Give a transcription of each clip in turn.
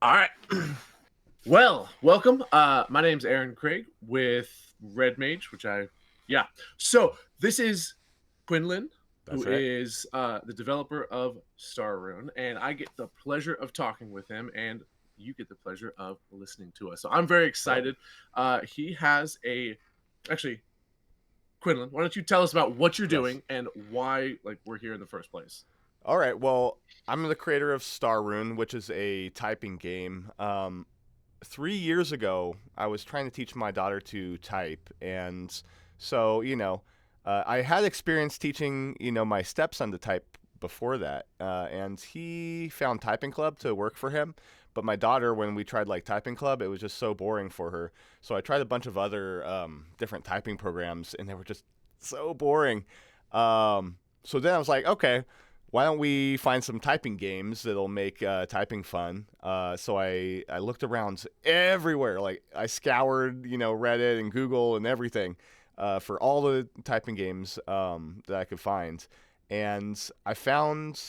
All right. Well, welcome. My name's Aaron Craig with Red Mage, yeah. So this is Quinlan, who That's right. is the developer of StarRune, and I get the pleasure of talking with him, and you get the pleasure of listening to us. So I'm very Cool. excited. He has actually, Quinlan, why don't you tell us about what you're Yes. doing and why, like, we're here in the first place? All right. Well, I'm the creator of StarRune, which is a typing game. 3 years ago, I was trying to teach my daughter to type, and so I had experience teaching my stepson to type before that, and he found Typing Club to work for him. But my daughter, when we tried like Typing Club, it was just so boring for her. So I tried a bunch of other different typing programs, and they were just so boring. So then I was like, okay, why don't we find some typing games that'll make typing fun? So I looked around everywhere. Like I scoured, Reddit and Google and everything for all the typing games that I could find, and I found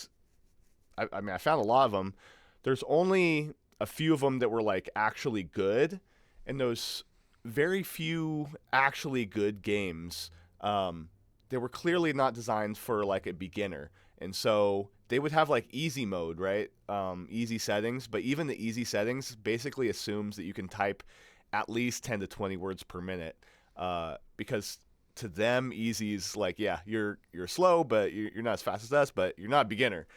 a lot of them. There's only a few of them that were like actually good, and those very few actually good games, they were clearly not designed for like a beginner, and so they would have like easy mode, right? Easy settings, but even the easy settings basically assumes that you can type at least 10 to 20 words per minute, because to them easy's like, yeah, you're slow, but you're not as fast as us, but you're not a beginner.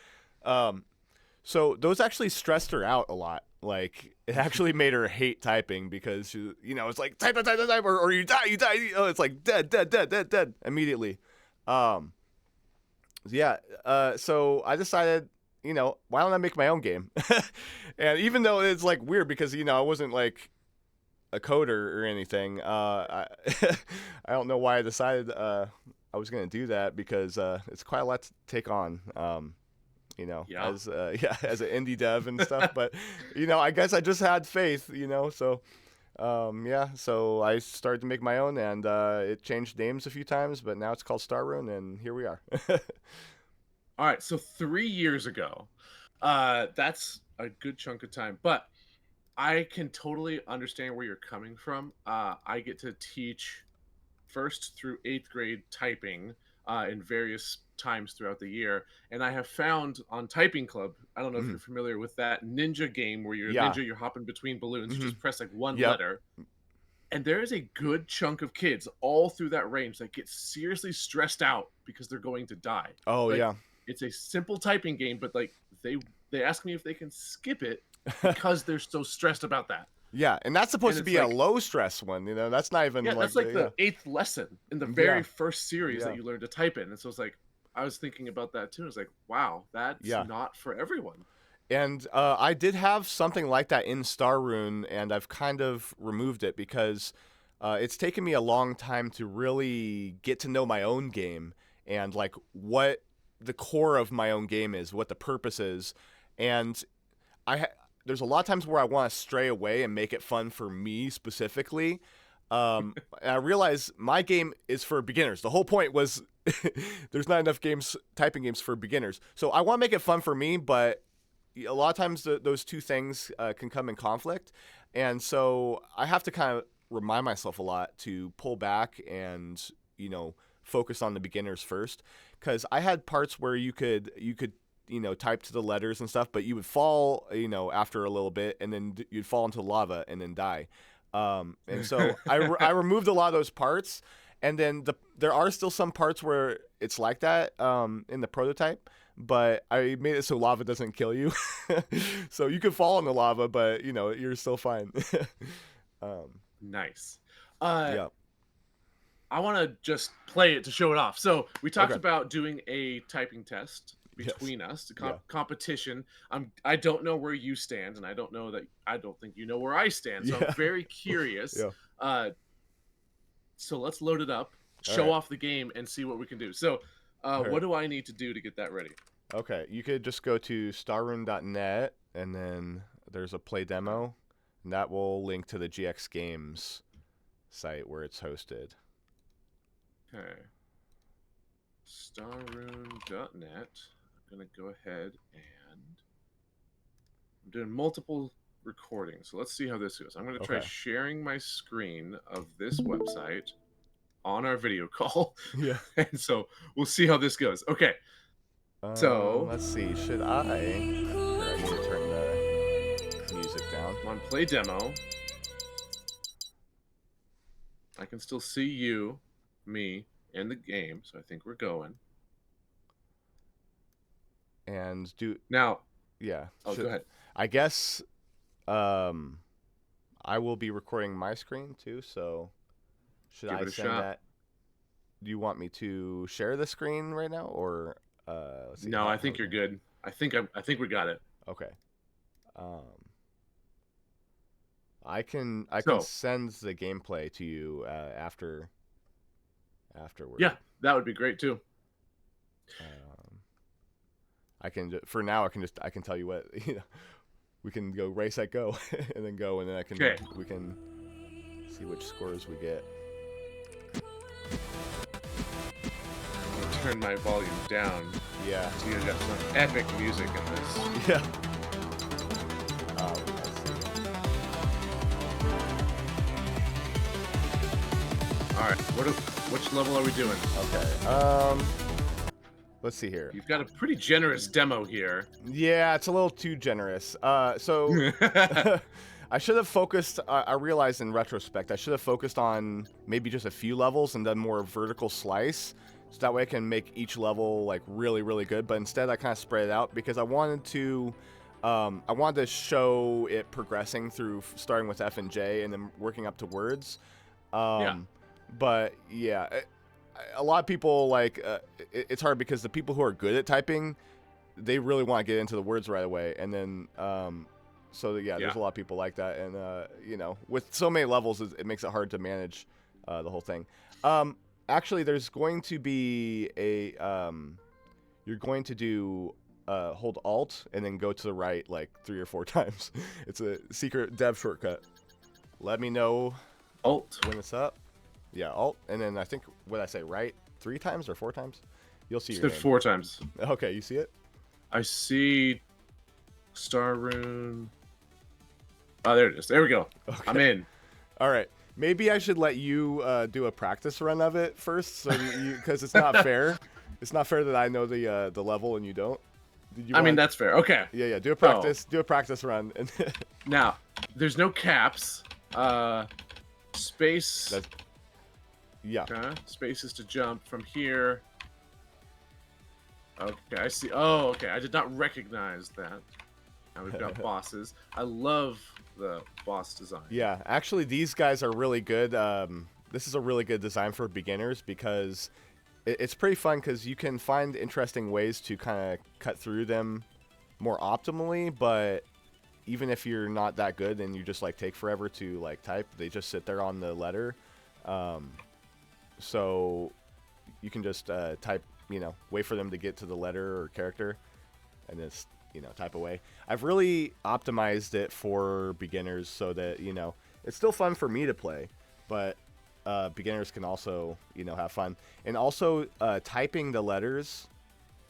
um, so those actually stressed her out a lot. Like it actually made her hate typing because it's like type, type, type, type, or you die, you die. Oh, it's like dead, dead, dead, dead, dead immediately. Um, yeah. So I decided, why don't I make my own game? And even though it's like weird because I wasn't like a coder or anything, I don't know why I decided I was gonna do that because it's quite a lot to take on. Yeah. As yeah, as an indie dev and stuff. But I guess I just had faith, so yeah, so I started to make my own, and it changed names a few times, but now it's called StarRune, and here we are. All right, so 3 years ago, that's a good chunk of time, but I can totally understand where you're coming from. I get to teach first through eighth grade typing in various times throughout the year, and I have found on Typing Club. I don't know if Mhm. you're familiar with that ninja game where you're a Yeah. ninja, you're hopping between balloons. You Hmm. just press like one Yep. letter, and there is a good chunk of kids all through that range that get seriously stressed out because they're going to die. Oh Like, yeah. it's a simple typing game, but like they ask me if they can skip it because they're so stressed about that. Yeah, and that's supposed And to it's be a like, low stress one. That's not even yeah, like that's like yeah, the eighth lesson in the very yeah, first series that yeah, you learn to type in. And so it's like I was thinking about that too. It's like, wow, that's yeah. not for everyone. And I did have something like that in StarRune, and I've kind of removed it because it's taken me a long time to really get to know my own game and like what the core of my own game is, what the purpose is, and there's a lot of times where I want to stray away and make it fun for me specifically. And I realize my game is for beginners. The whole point was there's not enough typing games for beginners. So I want to make it fun for me, but a lot of times those two things can come in conflict, and so I have to kind of remind myself a lot to pull back and focus on the beginners first, because I had parts where you could type to the letters and stuff, but you would fall after a little bit, and then you'd fall into lava and then die. And so I removed a lot of those parts, and then there are still some parts where it's like that in the prototype, but I made it so lava doesn't kill you. So you can fall in the lava, but you're still fine. um, Nice. Uh, yeah. I want to just play it to show it off. So we talked Okay. about doing a typing test Yes. between us, a Yeah. competition. I don't know where you stand, and I don't think you know where I stand. So I'm Yeah. very curious. Yeah. Uh, so let's load it up, All show right. off the game, and see what we can do. So, All what right. do I need to do to get that ready? Okay. You could just go to starrune.net, and then there's a play Okay. demo, and that will link to the GX Games site where it's hosted. Okay. StarRune.net. I'm gonna go ahead and I'm doing multiple recording. So let's see how this goes. I'm going to try Okay. sharing my screen of this website on our video call. Yeah. And so we'll see how this goes. Okay. So Let's see. Should I? Here, I need to turn the music down. I'm on play demo. I can still see you, me, and the game. So I think we're going. And Now, yeah. oh, go ahead. I guess I will be recording my screen too, so should Give I it a send shot. that? Do you want me to share the screen right now, or let's see? No, I think you're good. I think we got it. Okay. Um, I can So send the gameplay to you afterward. yeah, that would be great too. I can for now. I can tell you what we can go race at go and then go, and then we can see which scores we get. Turn my volume down. Yeah. So you got some epic music in this. Yeah. All right. Which level are we doing? Okay. Let's see here. You've got a pretty generous demo here. Yeah, it's a little too generous. So I should have focused. I realized in retrospect, I should have focused on maybe just a few levels and done more vertical slice, so that way I can make each level like really, really good. But instead, I kind of spread it out because I wanted to show it progressing through starting with F and J and then working up to words. Yeah. But yeah, a lot of people like it's hard because the people who are good at typing, they really want to get into the words right away, and then there's a lot of people like that, and with so many levels, it makes it hard to manage the whole thing. Actually, there's going to be a you're going to do hold Alt and then go to the right like 3 or 4 times. It's a secret dev shortcut. Let me know Alt when it's up. Yeah, Alt, and then I think what I say right 3 times or 4 times. You'll see your name. 4 times. Okay, you see it? I see StarRune. Oh, there it is. There we go. Okay. I'm in. All right. Maybe I should let you do a practice run of it first, so because it's not fair. It's not fair that I know the level and you don't. I mean, that's fair. Okay. Yeah. Do a practice. Do a practice run. Now, there's no caps. Space. Yeah. Okay. Space is to jump from here. Okay, I see. Oh, okay. I did not recognize that. Now we've got bosses. I love the boss design. Yeah, actually, these guys are really good. This is a really good design for beginners because it's pretty fun because you can find interesting ways to kind of cut through them more optimally, but even if you're not that good and you just like take forever to like type, they just sit there on the letter. So you can just type, wait for them to get to the letter or character and just, type away. I've really optimized it for beginners so that, it's still fun for me to play, but beginners can also, have fun. And also typing the letters,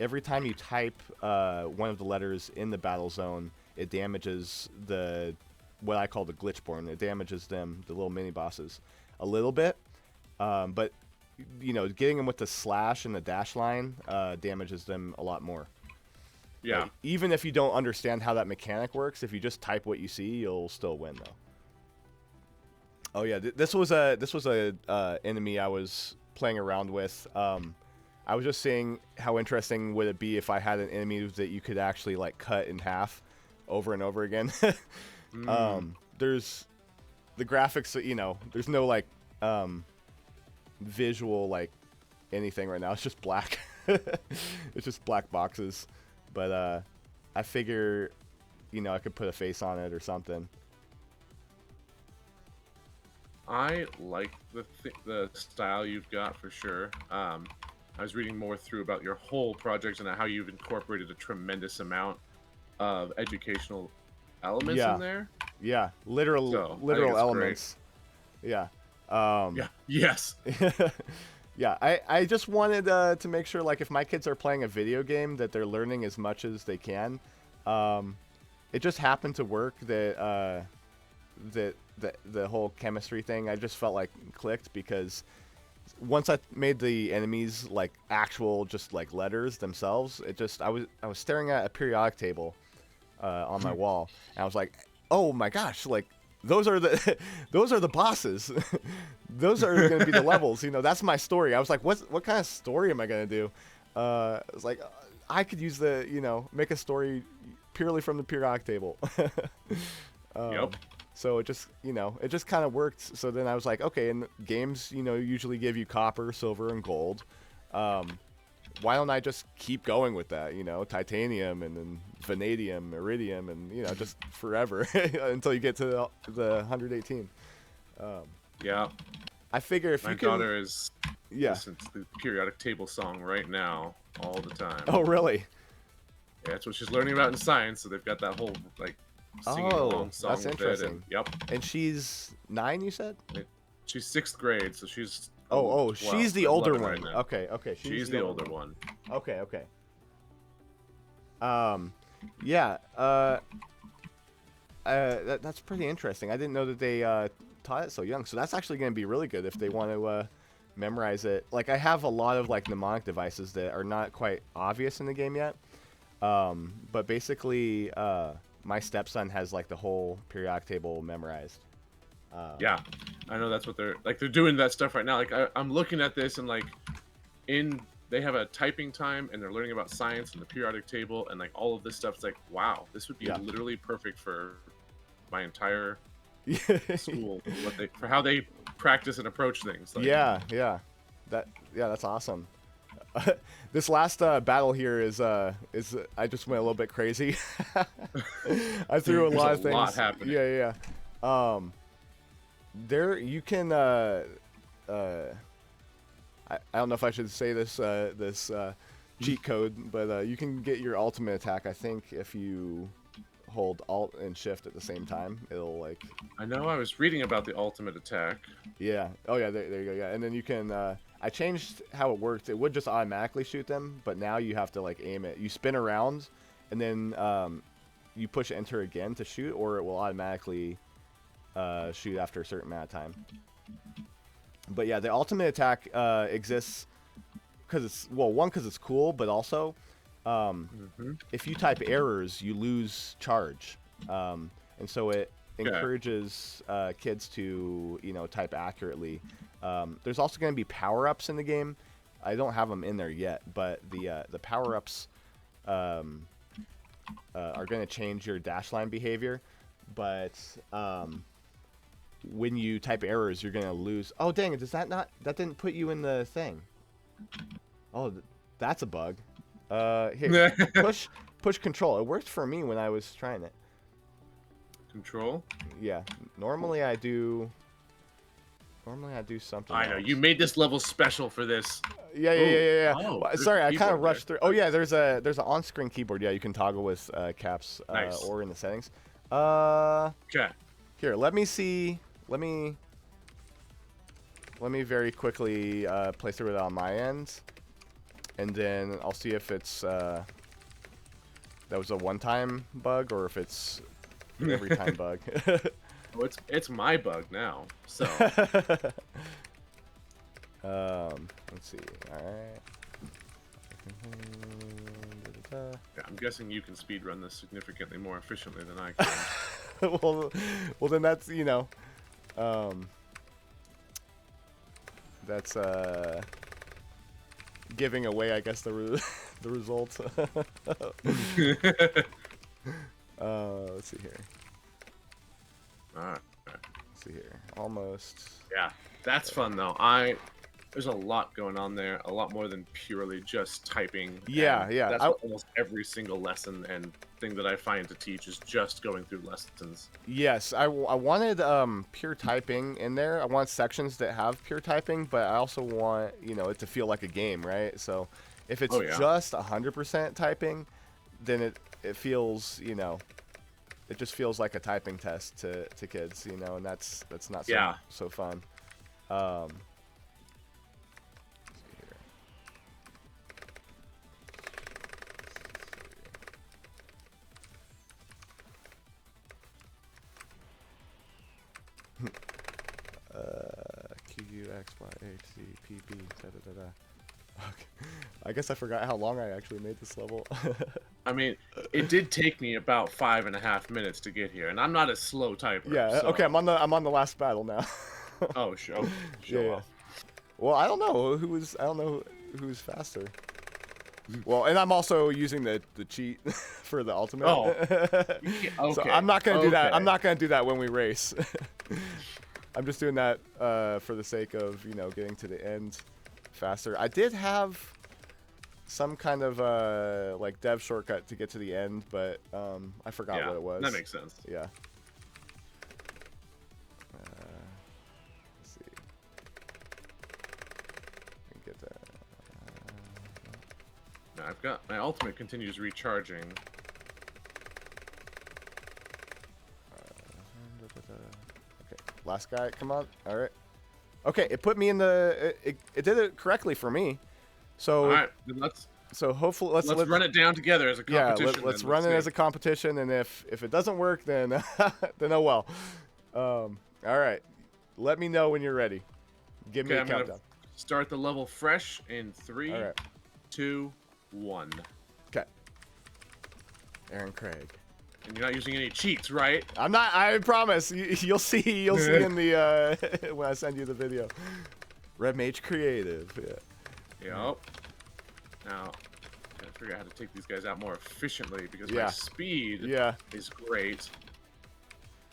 every time you type one of the letters in the battle zone, it damages what I call the glitchborn. It damages them, the little mini bosses, a little bit. But getting them with the slash and the dash line damages them a lot more. Yeah. Even if you don't understand how that mechanic works, if you just type what you see, you'll still win though. Oh yeah, this was a enemy I was playing around with. I was just seeing how interesting would it be if I had an enemy that you could actually like cut in half over and over again. There's the graphics, there's no like visual like anything right now. It's just black. It's just black boxes. But I figure, I could put a face on it or something. I like the style you've got for sure. I was reading more through about your whole project and how you've incorporated a tremendous amount of educational elements in there. Yeah, literal elements. Great. Yeah. Yeah. Yes. Yeah, I just wanted to make sure, like, if my kids are playing a video game, that they're learning as much as they can. it just happened to work that the whole chemistry thing. I just felt like clicked because once I made the enemies like actual just like letters themselves, I was staring at a periodic table on my wall, and I was like, oh my gosh, like those are the those are the bosses. Those are going to be the levels. You know, that's my story. I was like, what kind of story am I going to do? I was like, I could use make a story purely from the periodic table. Yep. So it just kind of worked. So then I was like, okay, and games, usually give you copper, silver, and gold. Why don't I just keep going with that? Titanium and then vanadium, iridium, and just forever until you get to the 118. Yeah. I figure if My you can, daughter is yeah. listens to the periodic table song right now all the time. Oh, really? Yeah, that's what she's learning about in science. So they've got that whole like singing along song that's with interesting. it. And, yep. And she's 9, you said? She's 6th grade, so she's she's the older one. Right now. Okay, She's the older one. Okay. Yeah. That's pretty interesting. I didn't know that they taught it so young. So that's actually going to be really good if they want to memorize it. Like I have a lot of like mnemonic devices that are not quite obvious in the game yet. But basically, my stepson has like the whole periodic table memorized. Yeah, I know that's what they're doing that stuff right now. Like I'm looking at this and like they have a typing time and they're learning about science and the periodic table and like all of this stuff. It's like, wow, this would be literally perfect for my entire school for how they practice and approach things. Like, that's awesome. This last battle here is I just went a little bit crazy. I threw a lot of things. A lot happening. Yeah. There you can I don't know if I should say this cheat code, but you can get your ultimate attack, I think, if you hold Alt and Shift at the same time. It'll like I know I was reading about the ultimate attack. Yeah. Oh yeah, there you go. Yeah. And then you can I changed how it worked. It would just automatically shoot them, but now you have to like aim it. You spin around and then you push enter again to shoot, or it will automatically shoot after a certain amount of time. But yeah, the ultimate attack exists because it's cool, but also if you type errors, you lose charge, and so it encourages kids to type accurately. There's also going to be power-ups in the game. I don't have them in there yet, but the power-ups are going to change your dash line behavior, but when you type errors, you're going to lose. Oh, dang it. That didn't put you in the thing. Oh, that's a bug. Here, push control. It worked for me when I was trying it. Control? Yeah. Normally I do something I know. else. You made this level special for this. Yeah. Oh, well, sorry, I kind of rushed through. Oh yeah, there's an on-screen keyboard. Yeah, you can toggle with caps or in the settings. Okay. Here, let me see. Let me very quickly play through it on my end, and then I'll see if it's that was a one-time bug or if it's every time bug. Oh, it's my bug now. So. Let's see. All right. Yeah, I'm guessing you can speedrun this significantly more efficiently than I can. well, then that's that's giving away, I guess, the results. Let's see here. All right. Let's see here. Almost. Yeah, that's fun though. There's a lot going on there, a lot more than purely just typing. Yeah. That's what almost every single lesson and thing that I find to teach is just going through lessons. Yes, I wanted pure typing in there. I want sections that have pure typing, but I also want it to feel like a game, right? So if it's just 100% typing, then it feels it just feels like a typing test to kids, and that's not so fun. X, Y, H, Z, P, B, da, da, da, da. Okay. I guess I forgot how long I actually made this level. I mean, it did take me about 5.5 minutes to get here, and I'm not a slow typer, Yeah. so. Okay. I'm on the last battle now. Oh, okay, Yeah, show yeah. off. Well, I don't know who's faster. Well, and I'm also using the cheat for the ultimate. Oh, So okay. I'm not gonna do that. I'm Okay. not gonna do that when we race. I'm just doing that for the sake of getting to the end faster. I did have some kind of like dev shortcut to get to the end, but I forgot Yeah, what it was. that makes sense. Yeah. Let's see. I can get that. Now I've got my ultimate continues recharging. Okay, last guy, come on. All right. Okay, it put me in the. It did it correctly for me. So. All right, then let's hopefully let's run it down together as a competition. Yeah, let's run it as a competition, and if it doesn't work, then then oh well. All right, let me know when you're ready. Give me a countdown. Gonna start the level fresh in 3, All right. 2, 1. Okay. Aaron Craig. And you're not using any cheats, right? I'm not. I promise. You'll see. You'll see in the when I send you the video. Red Mage Creative. Yeah. Yep. Now, I gotta figure out how to take these guys out more efficiently because Yeah. my speed Yeah. is great.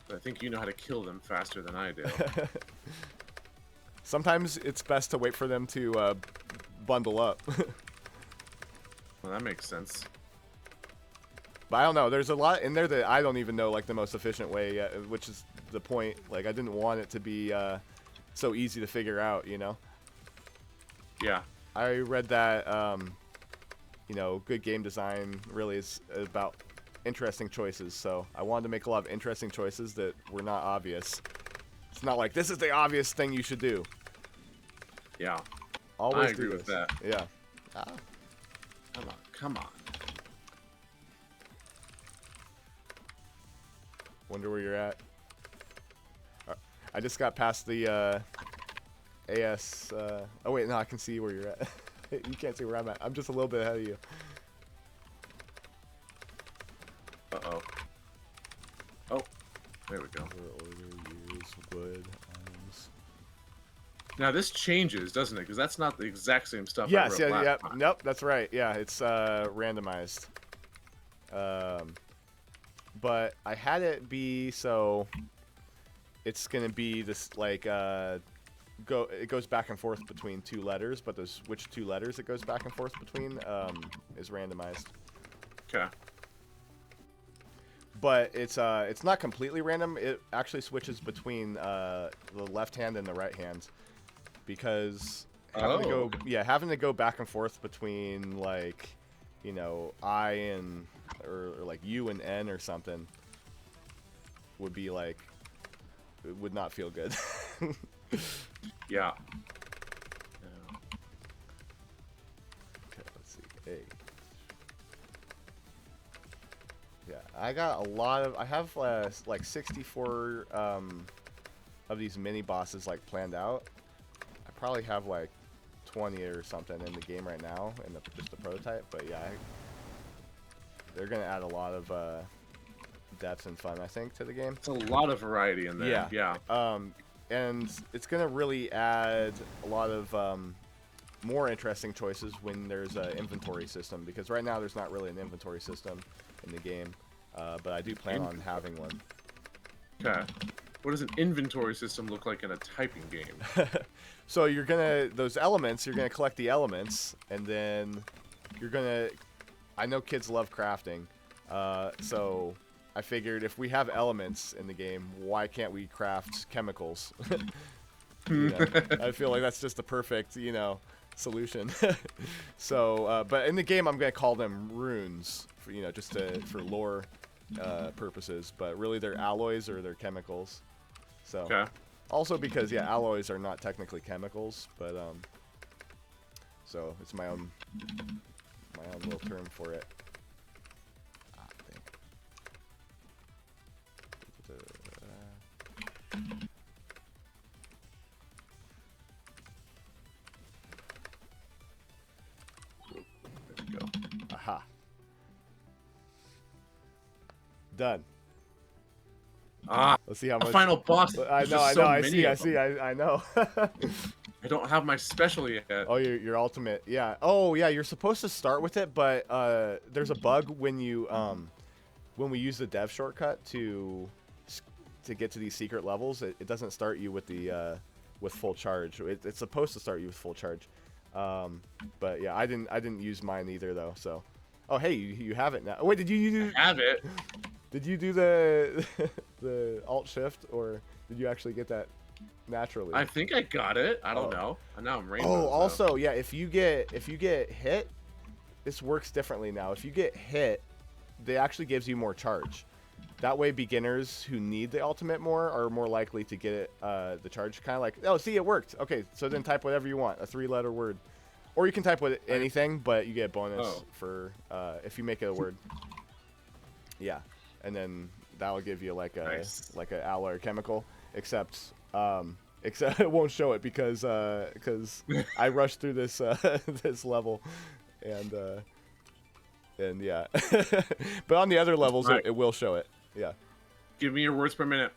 But I think you know how to kill them faster than I do. Sometimes it's best to wait for them to bundle up. Well, that makes sense. But I don't know. There's a lot in there that I don't even know like the most efficient way yet, which is the point. Like I didn't want it to be so easy to figure out, Yeah. I read that good game design really is about interesting choices. So I wanted to make a lot of interesting choices that were not obvious. It's not like this is the obvious thing you should do. Yeah. Always I agree with that. Yeah. Come on. Wonder where you're at. I just got past the AS. Oh wait, no, I can see where you're at. You can't see where I'm at. I'm just a little bit ahead of you. Uh-oh. Oh, there we go. Now this changes, doesn't it? Because that's not the exact same stuff. Yes, I wrote yeah, last yeah. time. Nope, that's right. Yeah, it's randomized. But I had it be so it's gonna be this like it goes back and forth between 2 letters, but which 2 letters it goes back and forth between is randomized. Okay. But it's not completely random. It actually switches between the left hand and the right hand, because having to go back and forth between like, I and or like U and N or something would be like, it would not feel good. Yeah. Okay, let's see. A. Yeah, I got a lot of. I have like 64 of these mini bosses like planned out. I probably have like 20 or something in the game right now, in just the prototype. But yeah, they're gonna add a lot of depth and fun, I think, to the game. It's a lot of variety in there. Yeah. And it's gonna really add a lot of more interesting choices when there's an inventory system, because right now there's not really an inventory system in the game, but I do plan on having one. Okay. What does an inventory system look like in a typing game? So you're gonna collect the elements, and then you're gonna. I know kids love crafting, so I figured if we have elements in the game, why can't we craft chemicals? I feel like that's just the perfect, solution. So, but in the game, I'm gonna call them runes, for, just for lore purposes. But really, they're alloys or they're chemicals. So, Okay. also because alloys are not technically chemicals, but so it's my own little term for it. Done. Ah, Let's see how a much. final boss. I There's know, just I know, so I many see, I of see, them. I know. I don't have my special yet. Oh, your ultimate, yeah. Oh, yeah, you're supposed to start with it, but there's a bug when we use the dev shortcut to get to these secret levels. It doesn't start you with the with full charge. It's supposed to start you with full charge. But yeah, I didn't use mine either though. So, oh hey, you have it now. Oh, wait, I have it. did you do the the alt shift, or did you actually get that naturally? I think I got it. I don't Oh. know. And now I'm Oh, rainbows. also, yeah, if you get hit, this works differently now. If you get hit, they actually gives you more charge. That way, beginners who need the ultimate more are more likely to get it, the charge. Kind of like, oh, see, it worked. Okay, so then type whatever you want, a 3-letter word. Or you can type with anything, but you get a bonus for if you make it a word. Yeah, and then that'll give you like a like an alloy or chemical, except it won't show it because I rushed through this this level, and yeah, but on the other levels it will show it. Yeah. Give me your words per minute.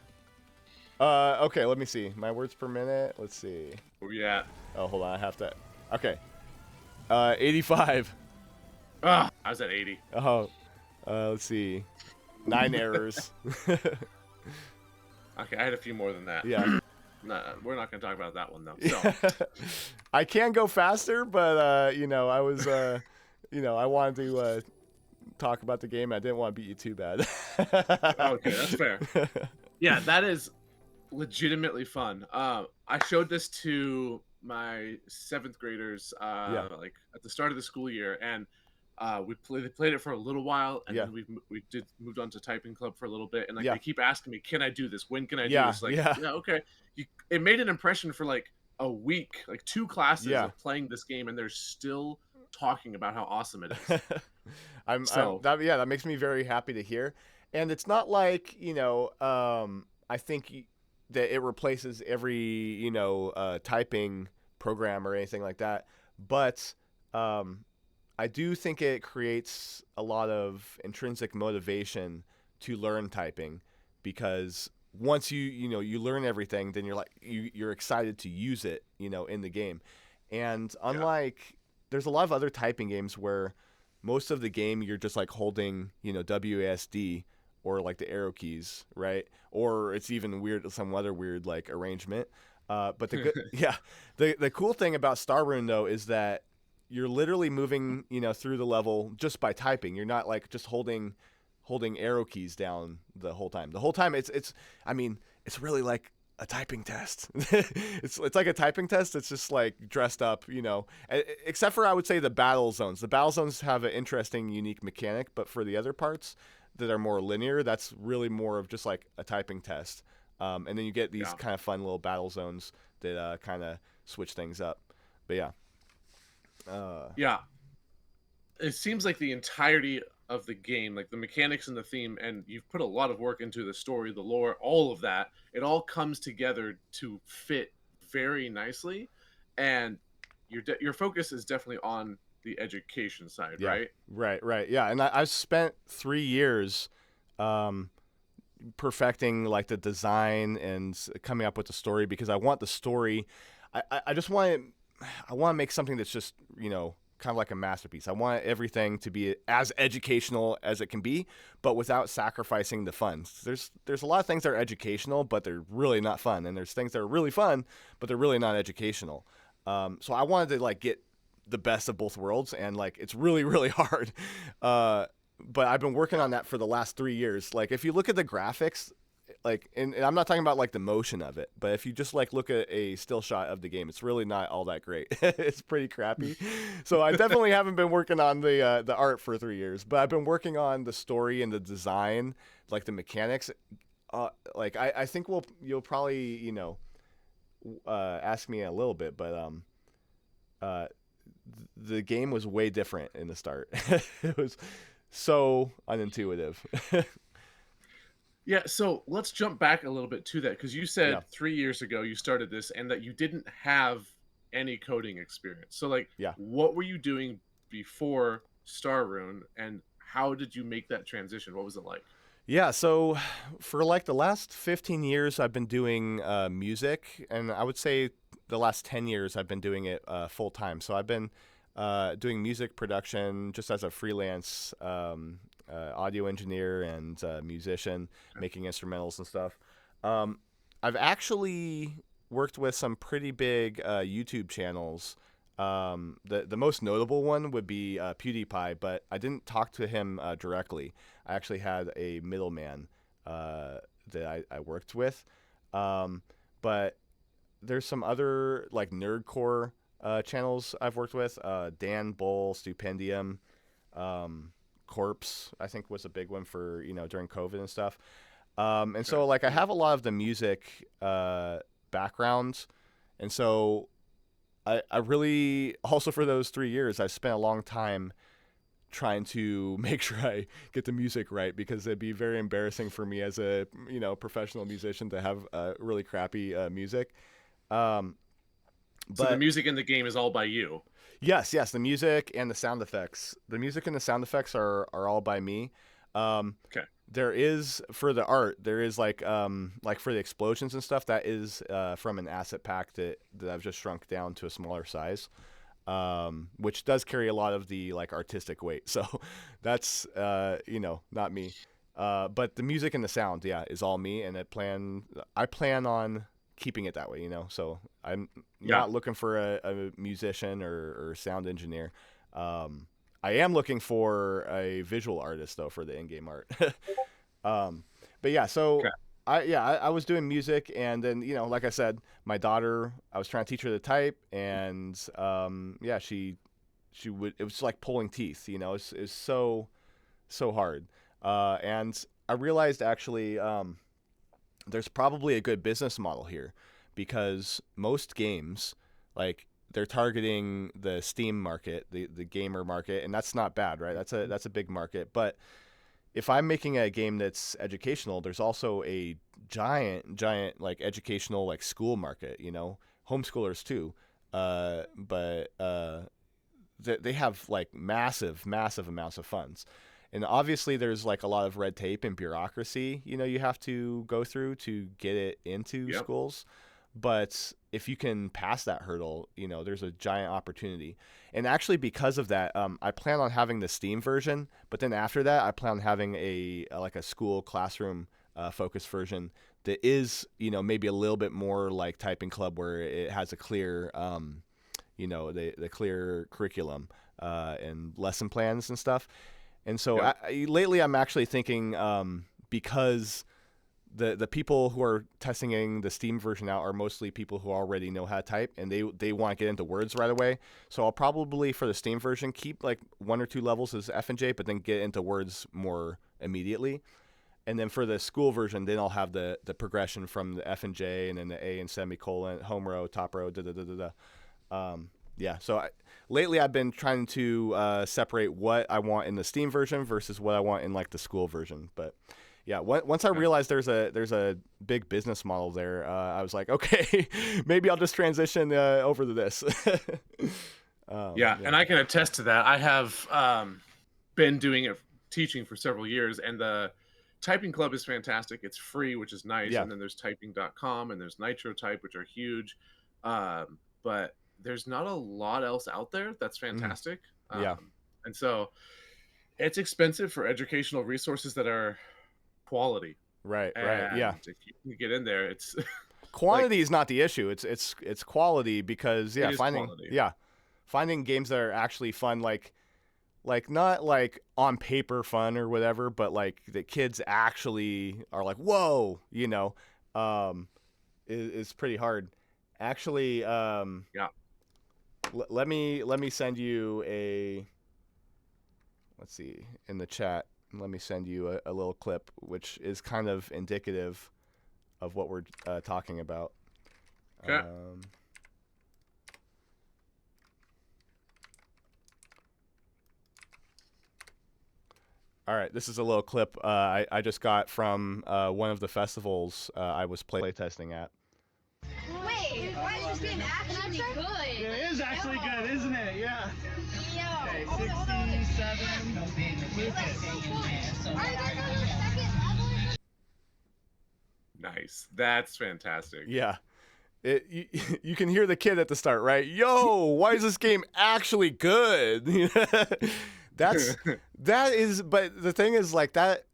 Okay, let me see. My words per minute. Let's see. Where we at? Oh, hold on. I have to. Okay. 85. Ah, I was at 80. Oh. Let's see. 9 errors. Okay, I had a few more than that. Yeah. No, we're not going to talk about that one, though. So. I can go faster, but, you know, I was, you know, I wanted to talk about the game. I didn't want to beat you too bad. Okay, that's fair. Yeah, that is legitimately fun. I showed this to my 7th graders like at the start of the school year, and they played it for a little while, and then we moved on to typing club for a little bit, and like they keep asking me, can I do this, when can I do this? Like, yeah, okay. It made an impression for like a week, like 2 classes of playing this game, and they're still talking about how awesome it is. That makes me very happy to hear. And it's not like, you know, I think that it replaces every, you know, typing program or anything like that, but I do think it creates a lot of intrinsic motivation to learn typing, because once you learn everything, then you're excited to use it, you know, in the game. And unlike there's a lot of other typing games where most of the game you're just like holding, you know, WASD or like the arrow keys, right? Or it's even weird, some other weird like arrangement. But the cool thing about StarRune though is that you're literally moving, you know, through the level just by typing. You're not like just holding arrow keys down the whole time. The whole time it's I mean, it's really like a typing test. it's like a typing test. It's just like dressed up, you know, except for I would say the battle zones. The battle zones have an interesting, unique mechanic, but for the other parts that are more linear, that's really more of just like a typing test. And then you get these kind of fun little battle zones that kind of switch things up. But yeah, it seems like the entirety of the game, like the mechanics and the theme, and you've put a lot of work into the story, the lore, all of that. It all comes together to fit very nicely, and your focus is definitely on the education side, right? Right. Yeah, and I've spent 3 years perfecting like the design and coming up with the story, because I want the story. I just want I want to make something that's just, you know, kind of like a masterpiece. I want everything to be as educational as it can be, but without sacrificing the fun. There's a lot of things that are educational, but they're really not fun, and there's things that are really fun, but they're really not educational. So I wanted to like get the best of both worlds, and like it's really, really hard. But I've been working on that for the last 3 years. Like if you look at the graphics, like, and I'm not talking about like the motion of it, but if you just like look at a still shot of the game, it's really not all that great. It's pretty crappy. So I definitely haven't been working on the art for 3 years, but I've been working on the story and the design, like the mechanics. Like I think you'll probably, you know, ask me in a little bit, but the game was way different in the start. It was so unintuitive. Yeah, so let's jump back a little bit to that, because you said 3 years ago you started this and that you didn't have any coding experience. So like, what were you doing before StarRune, and how did you make that transition? What was it like? Yeah, so for like the last 15 years, I've been doing music, and I would say the last 10 years, I've been doing it full time. So I've been doing music production just as a freelance audio engineer and musician, making instrumentals and stuff. Um, I've actually worked with some pretty big YouTube channels. The most notable one would be PewDiePie, but I didn't talk to him directly. I actually had a middleman that I worked with. Um, but there's some other like nerdcore channels I've worked with. Dan Bull, Stupendium, Corpse, I think was a big one for during COVID and stuff. And Okay. so like I have a lot of the music background, and so I really also for those 3 years I spent a long time trying to make sure I get the music right because it'd be very embarrassing for me as a professional musician to have really crappy music. Um, So the but music in the game is all by you. yes, the music and the sound effects. The music and the sound effects are all by me. Um, Okay. there is for the art. There is like for the explosions and stuff. That is from an asset pack that I've just shrunk down to a smaller size. Which does carry a lot of the like artistic weight. So that's not me. But the music and the sound, yeah, is all me, and I plan on keeping it that way. So I'm Yeah. not looking for a musician or sound engineer. I am looking for a visual artist though for the in-game art. Um, but yeah, so Okay. I was doing music, and then like I said, my daughter, I was trying to teach her to type, and yeah, she would, it was like pulling teeth, it's so hard, and I realized actually there's probably a good business model here because most games like they're targeting the Steam market, the gamer market, and that's not bad, right? That's a big market, but if I'm making a game that's educational, there's also a giant like educational like school market, homeschoolers too. But they have like massive amounts of funds. And obviously there's like a lot of red tape and bureaucracy, you have to go through to get it into Yep. schools. But if you can pass that hurdle, there's a giant opportunity. And actually, because of that, I plan on having the Steam version. But then after that, I plan on having like a school classroom focused version that is, maybe a little bit more like Typing Club, where it has a clear, the clear curriculum and lesson plans and stuff. And so Yep. lately, I'm actually thinking because the people who are testing the Steam version out are mostly people who already know how to type, and they want to get into words right away. So I'll probably for the Steam version keep like 1 or 2 levels as F and J, but then get into words more immediately. And then for the school version, then I'll have the progression from the F and J, and then the A and semicolon, home row, top row, da da da da da. Yeah. So lately, I've been trying to separate what I want in the Steam version versus what I want in like the school version. But yeah, once I Okay. realized there's a big business model there, I was like, okay, maybe I'll just transition over to this. Yeah, Yeah. and I can attest to that. I have been doing it, teaching for several years, and the typing club is fantastic. It's free, which is nice. Yeah. And then there's typing.com and there's Nitro Type, which are huge. But there's not a lot else out there that's Mm, fantastic. yeah. And so it's expensive for educational resources that are quality. Right. Right. Yeah. And if you can get in there, it's like Quantity is not the issue. It's quality because it yeah, is quality. finding games that are actually fun, like not like on paper fun or whatever, but like the kids actually are like, whoa, is pretty hard. Actually, Yeah. let me send you a, let's see, in the chat. Let me send you a little clip, which is kind of indicative of what we're talking about. Okay. All right, this is a little clip I just got from one of the festivals I was playtesting at. Wait, why is this game actually good? It is actually good, isn't it? Yeah. Yo. Okay, 67. Lucas. Are you guys on the second level? Nice. That's fantastic. Yeah. You can hear the kid at the start, right? Yo, why is this game actually good? That is, but the thing is, like, that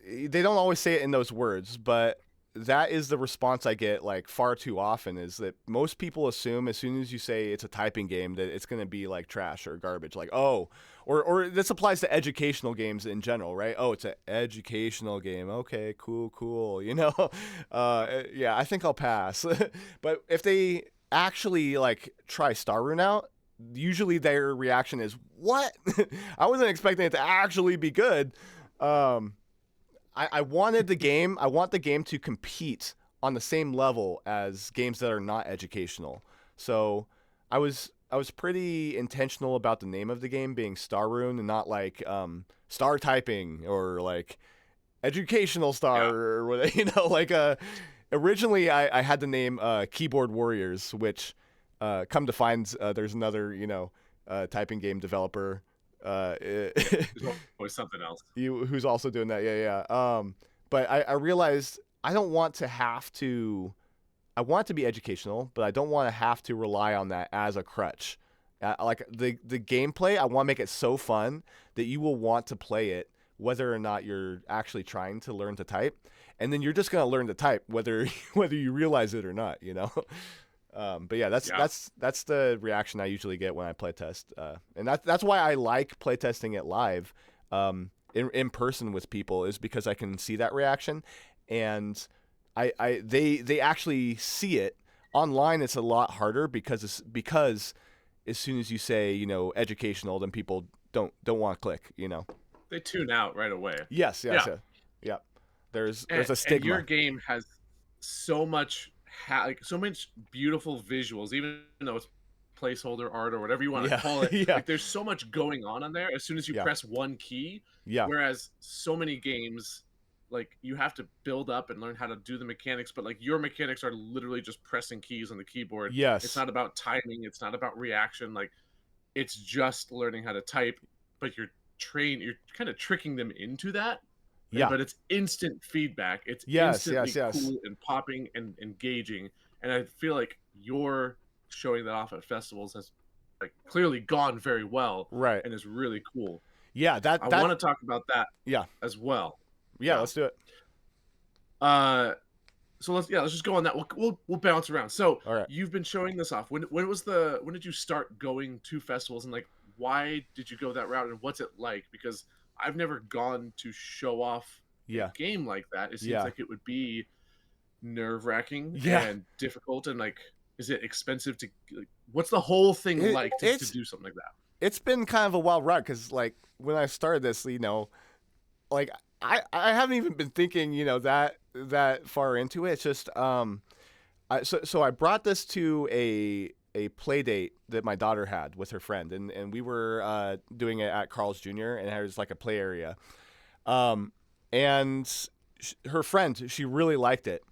they don't always say it in those words, but that is the response I get, like, far too often, is that most people assume as soon as you say it's a typing game that it's going to be like trash or garbage. Like, oh, or this applies to educational games in general, right? Oh, it's an educational game. Okay, cool. You know, yeah, I think I'll pass. But if they actually like try StarRune out, usually their reaction is, "What? I wasn't expecting it to actually be good." I wanted the game. I want the game to compete on the same level as games that are not educational. So I was pretty intentional about the name of the game being StarRune and not like star typing or like educational star or whatever. You know, like originally I had the name Keyboard Warriors, which come to find there's another typing game developer. There's always something else. Who's also doing that. Yeah. But I realized I don't want to have to. I want it to be educational, but I don't want to have to rely on that as a crutch. Like the gameplay, I want to make it so fun that you will want to play it whether or not you're actually trying to learn to type, and then you're just gonna learn to type whether you realize it or not. You know. But yeah, that's the reaction I usually get when I play test, and that's why I like playtesting it live, in person with people, is because I can see that reaction, and they actually see it. Online it's a lot harder because as soon as you say educational, then people don't want to click. They tune out right away. Yes. Yeah. There's a stigma. And your game has so much. So much beautiful visuals, even though it's placeholder art or whatever you want to call it. Yeah. Like there's so much going on there as soon as you press one key. Yeah. Whereas so many games, like you have to build up and learn how to do the mechanics, but like your mechanics are literally just pressing keys on the keyboard. Yes. It's not about timing. It's not about reaction. Like it's just learning how to type, but you're kind of tricking them into that. Yeah. But it's instant feedback. It's yes. instantly cool and popping and engaging. And I feel like you're showing that off at festivals has like clearly gone very well. Right. And is really cool. Yeah, I want to talk about that as well. Yeah, let's do it. So let's just go on that. We'll bounce around. So all right. You've been showing this off. When did you start going to festivals, and like why did you go that route, and what's it like? Because I've never gone to show off a game like that. It seems like it would be nerve-wracking and difficult, and like, is it expensive to? Like, what's the whole thing like to do something like that? It's been kind of a wild ride because, like, when I started this, like I haven't even been thinking, that far into it. It's just so I brought this to a play date that my daughter had with her friend, and we were doing it at Carl's Jr. and there was like a play area, and her friend, she really liked it,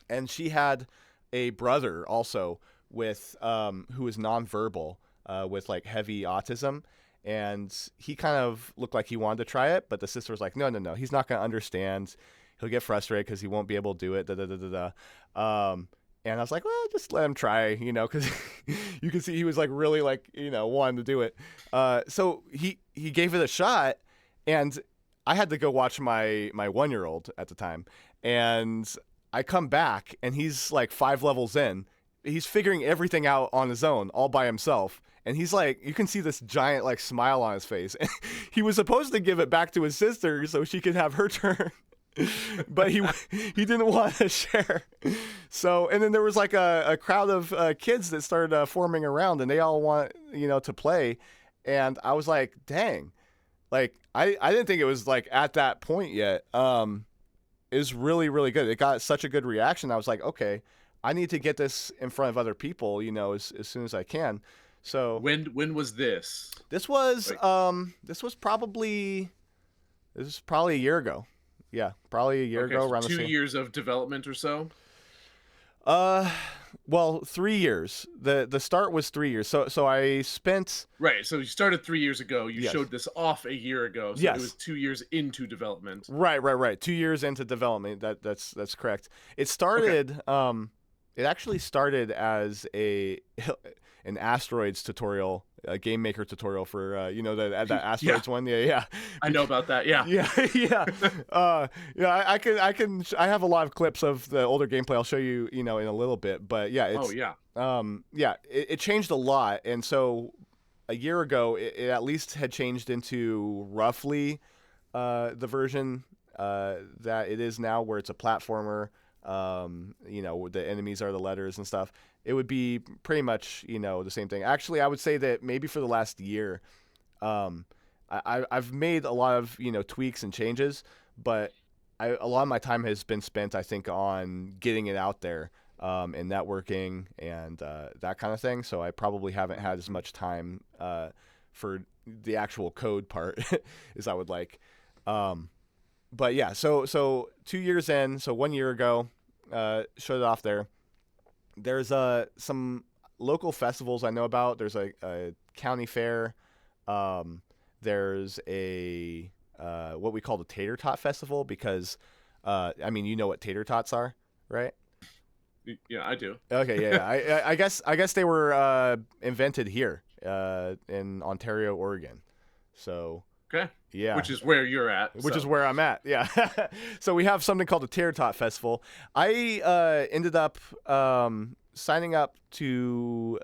and she had a brother also with who was nonverbal, with like heavy autism, and he kind of looked like he wanted to try it, but the sister was like, no, he's not gonna understand, he'll get frustrated because he won't be able to do it. And I was like, well, just let him try, because you can see he was like really like, wanting to do it. So he gave it a shot, and I had to go watch my 1-year-old at the time. And I come back, and he's like 5 levels in. He's figuring everything out on his own, all by himself. And he's like, you can see this giant like smile on his face. He was supposed to give it back to his sister so she could have her turn. But he didn't want to share. So, and then there was like a crowd of kids that started forming around, and they all want to play. And I was like, dang, like I didn't think it was like at that point yet. It was really, really good. It got such a good reaction. I was like, okay, I need to get this in front of other people, as soon as I can. So when was this? This was probably a year ago. Yeah, probably a year ago, around the same. 2 years of development or so? Well, 3 years. The start was 3 years. So I spent. Right. So you started 3 years ago. You Yes. showed this off a year ago. So Yes. it was 2 years into development. Right. 2 years into development. That's correct. It started. It actually started as an asteroids tutorial, a GameMaker tutorial for that asteroids one. Yeah. I know about that. Yeah. Yeah. I have a lot of clips of the older gameplay. I'll show you, in a little bit. But yeah, it's it changed a lot, and so a year ago, it at least had changed into roughly the version that it is now, where it's a platformer. The enemies are the letters and stuff. It would be pretty much, the same thing. Actually, I would say that maybe for the last year, I've made a lot of, tweaks and changes, but a lot of my time has been spent, I think, on getting it out there, and networking and that kind of thing. So I probably haven't had as much time for the actual code part as I would like. But yeah, so 2 years in, so 1 year ago, showed it off there. There's some local festivals I know about. There's a county fair. There's a what we call the Tater Tot Festival, because you know what tater tots are, right? Yeah, I do. Okay, yeah. I guess they were invented here in Ontario, Oregon. So. Okay. Yeah. Which is where you're at. Which is where I'm at. Yeah. So we have something called the Tater Tot Festival. I ended up signing up to.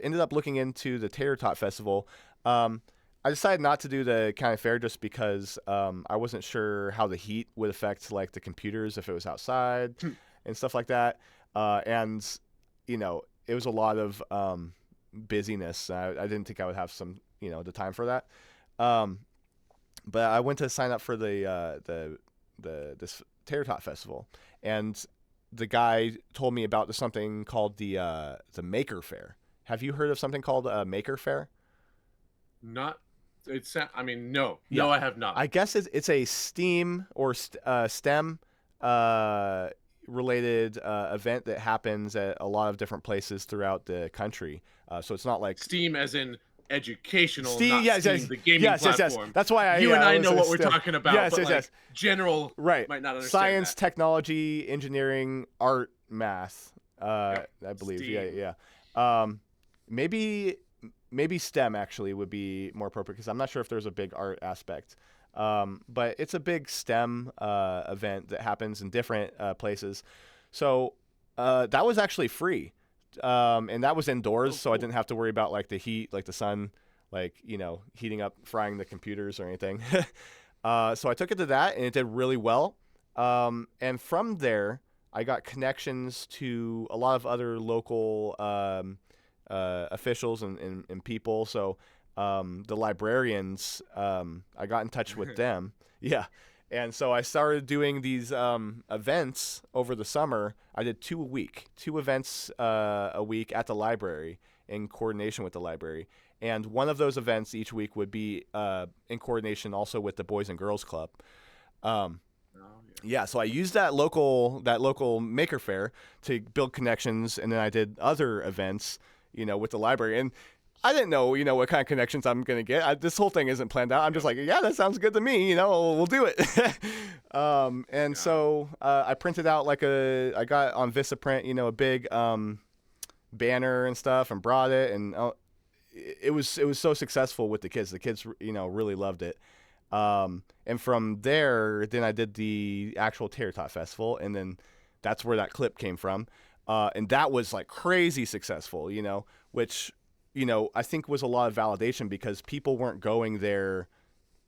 Ended up looking into the Tater Tot Festival. I decided not to do the county fair just because I wasn't sure how the heat would affect like the computers if it was outside and stuff like that. And it was a lot of busyness. I didn't think I would have the time for that. But I went to sign up for this Tater Tot Festival, and the guy told me about something called the Maker Fair. Have you heard of something called a Maker Fair? No. No, I have not. I guess it's a STEAM or STEM related event that happens at a lot of different places throughout the country. So it's not like STEAM as in educational, Steam, not yes, Steam, the gaming platform. Yes. That's why you and I know what we're talking about. Yes. General right. might not understand Science, that. technology, engineering, art, math. I believe. Steam. Yeah. Maybe STEM actually would be more appropriate, because I'm not sure if there's a big art aspect. But it's a big STEM event that happens in different places. So that was actually free. And that was indoors, so I didn't have to worry about like the heat, like the sun, heating up, frying the computers or anything. So I took it to that, and it did really well. And from there, I got connections to a lot of other local officials and people. So the librarians, I got in touch with them. Yeah. And so I started doing these events over the summer. I did 2 events a week at the library in coordination with the library. And one of those events each week would be in coordination also with the Boys and Girls Club. Yeah, so I used that local maker fair to build connections, and then I did other events, with the library. And I didn't know, what kind of connections I'm going to get. This whole thing isn't planned out. I'm just like, yeah, that sounds good to me. We'll do it. So I printed out I got on VistaPrint, a big banner and stuff, and brought it. And it was so successful with the kids. The kids, really loved it. And from there, then I did the actual Tater Tot Festival. And then that's where that clip came from. And that was like crazy successful, which, I think was a lot of validation, because people weren't going there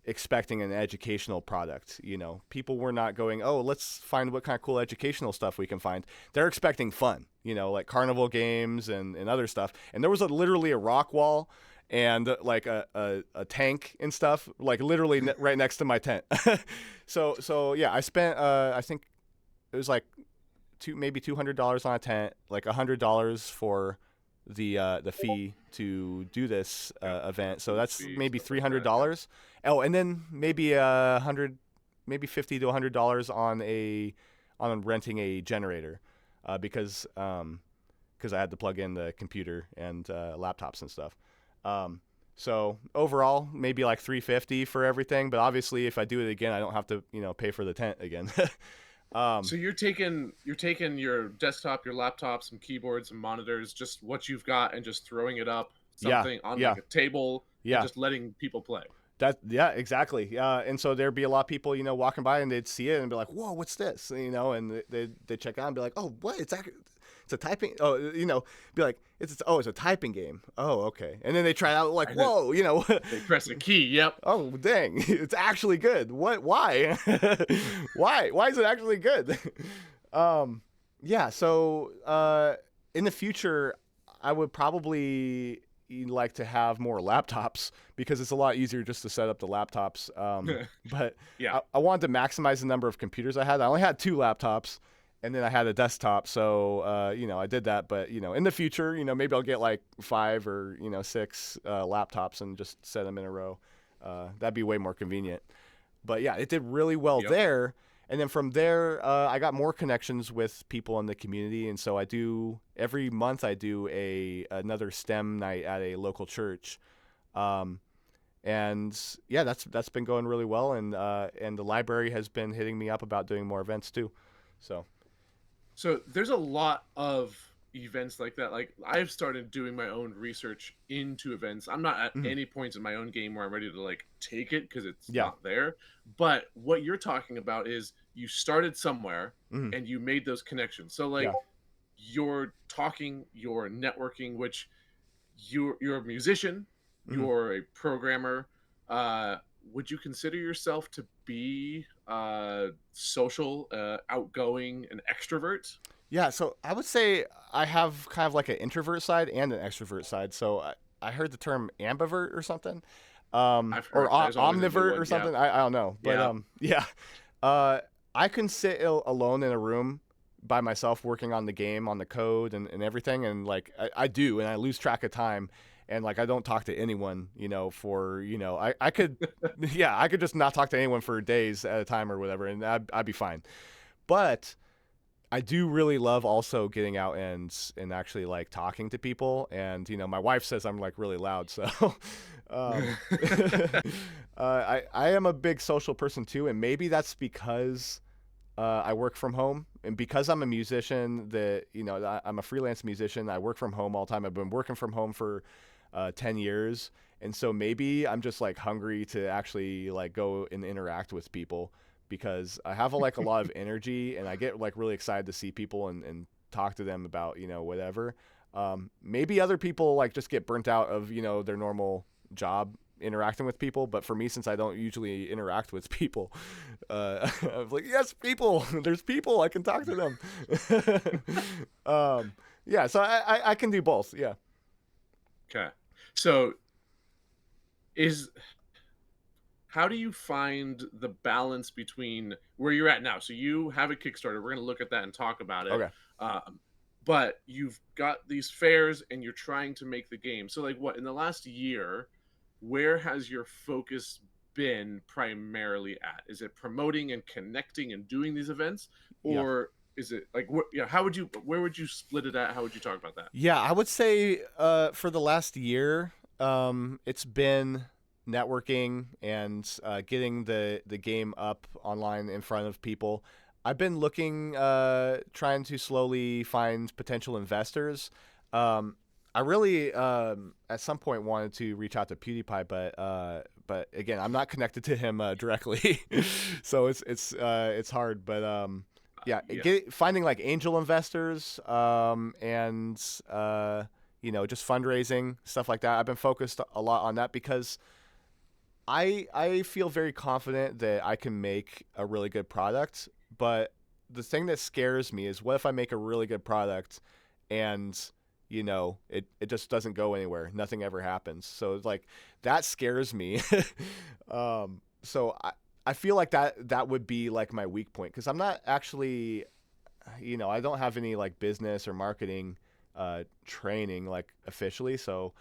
expecting an educational product. People were not going, oh, let's find what kind of cool educational stuff we can find. They're expecting fun, like carnival games and other stuff. And there was literally a rock wall and like a tank and stuff, like literally right next to my tent. So yeah, I spent, I think it was like maybe $200 on a tent, like $100 for the fee to do this event. So that's maybe $300. Oh, and then maybe $50 to $100 on renting a generator, because because I had to plug in the computer and laptops and stuff. So overall, maybe like $350 for everything. But obviously, if I do it again, I don't have to pay for the tent again. So you're taking your desktop, your laptop, some keyboards, some monitors, just what you've got, and just throwing it up something on like a table, and just letting people play. Exactly. And so there'd be a lot of people, walking by, and they'd see it and be like, "Whoa, what's this?" And they check out and be like, "Oh, what? It's a typing. Oh, be like, it's a typing game. Oh, okay." And then they try it out, like, "Whoa, They press a key. Yep. Oh, dang, it's actually good. What? Why? Why is it actually good? Yeah. So in the future, I would probably like to have more laptops because it's a lot easier just to set up the laptops. But yeah, I wanted to maximize the number of computers I had. I only had 2 laptops, and then I had a desktop. So, I did that. But, in the future, maybe I'll get like 5 or, 6 laptops and just set them in a row. That'd be way more convenient. But yeah, it did really well there. And then from there, I got more connections with people in the community. And so every month I do another STEM night at a local church. And yeah, that's been going really well. And the library has been hitting me up about doing more events too. So there's a lot of events like that. Like, I've started doing my own research into events. I'm not at any points in my own game where I'm ready to like take it because it's not there. But what you're talking about is you started somewhere and you made those connections. So like you're talking, you're networking, which you're a musician, you're a programmer. Would you consider yourself to be social, outgoing, and extrovert? Yeah, so I would say I have kind of like an introvert side and an extrovert side. So I heard the term ambivert or something, I've heard, or omnivert or something. I don't know, but I can sit alone in a room by myself working on the game, on the code and everything, and like I do, and I lose track of time. And like I don't talk to anyone, for I could, I could just not talk to anyone for days at a time or whatever, and I'd be fine. But I do really love also getting out and actually like talking to people. And my wife says I'm like really loud, so I am a big social person too, and maybe that's because I work from home, and because I'm a musician, I'm a freelance musician. I work from home all the time. I've been working from home for 10 years. And so maybe I'm just like hungry to actually like go and interact with people because I have a lot of energy, and I get like really excited to see people and talk to them about, whatever. Maybe other people like just get burnt out of, their normal job interacting with people. But for me, since I don't usually interact with people, I was like, yes, people, there's people, I can talk to them. So I can do both. Yeah. Okay. So how do you find the balance between where you're at now? So you have a Kickstarter. We're going to look at that and talk about it. Okay. But you've got these fairs and you're trying to make the game. So like what, in the last year, where has your focus been primarily at? Is it promoting and connecting and doing these events? Or is it like, where would you split it at? How would you talk about that? Yeah, I would say for the last year, it's been networking and getting the game up online in front of people. I've been looking, trying to slowly find potential investors. I really, at some point, wanted to reach out to PewDiePie, but again, I'm not connected to him directly, so it's hard. But finding like angel investors, and just fundraising, stuff like that. I've been focused a lot on that because I feel very confident that I can make a really good product. But the thing that scares me is, what if I make a really good product and it just doesn't go anywhere. Nothing ever happens. So it's like, that scares me. So I feel like that would be like my weak point, because I'm not actually, I don't have any like business or marketing training like officially. So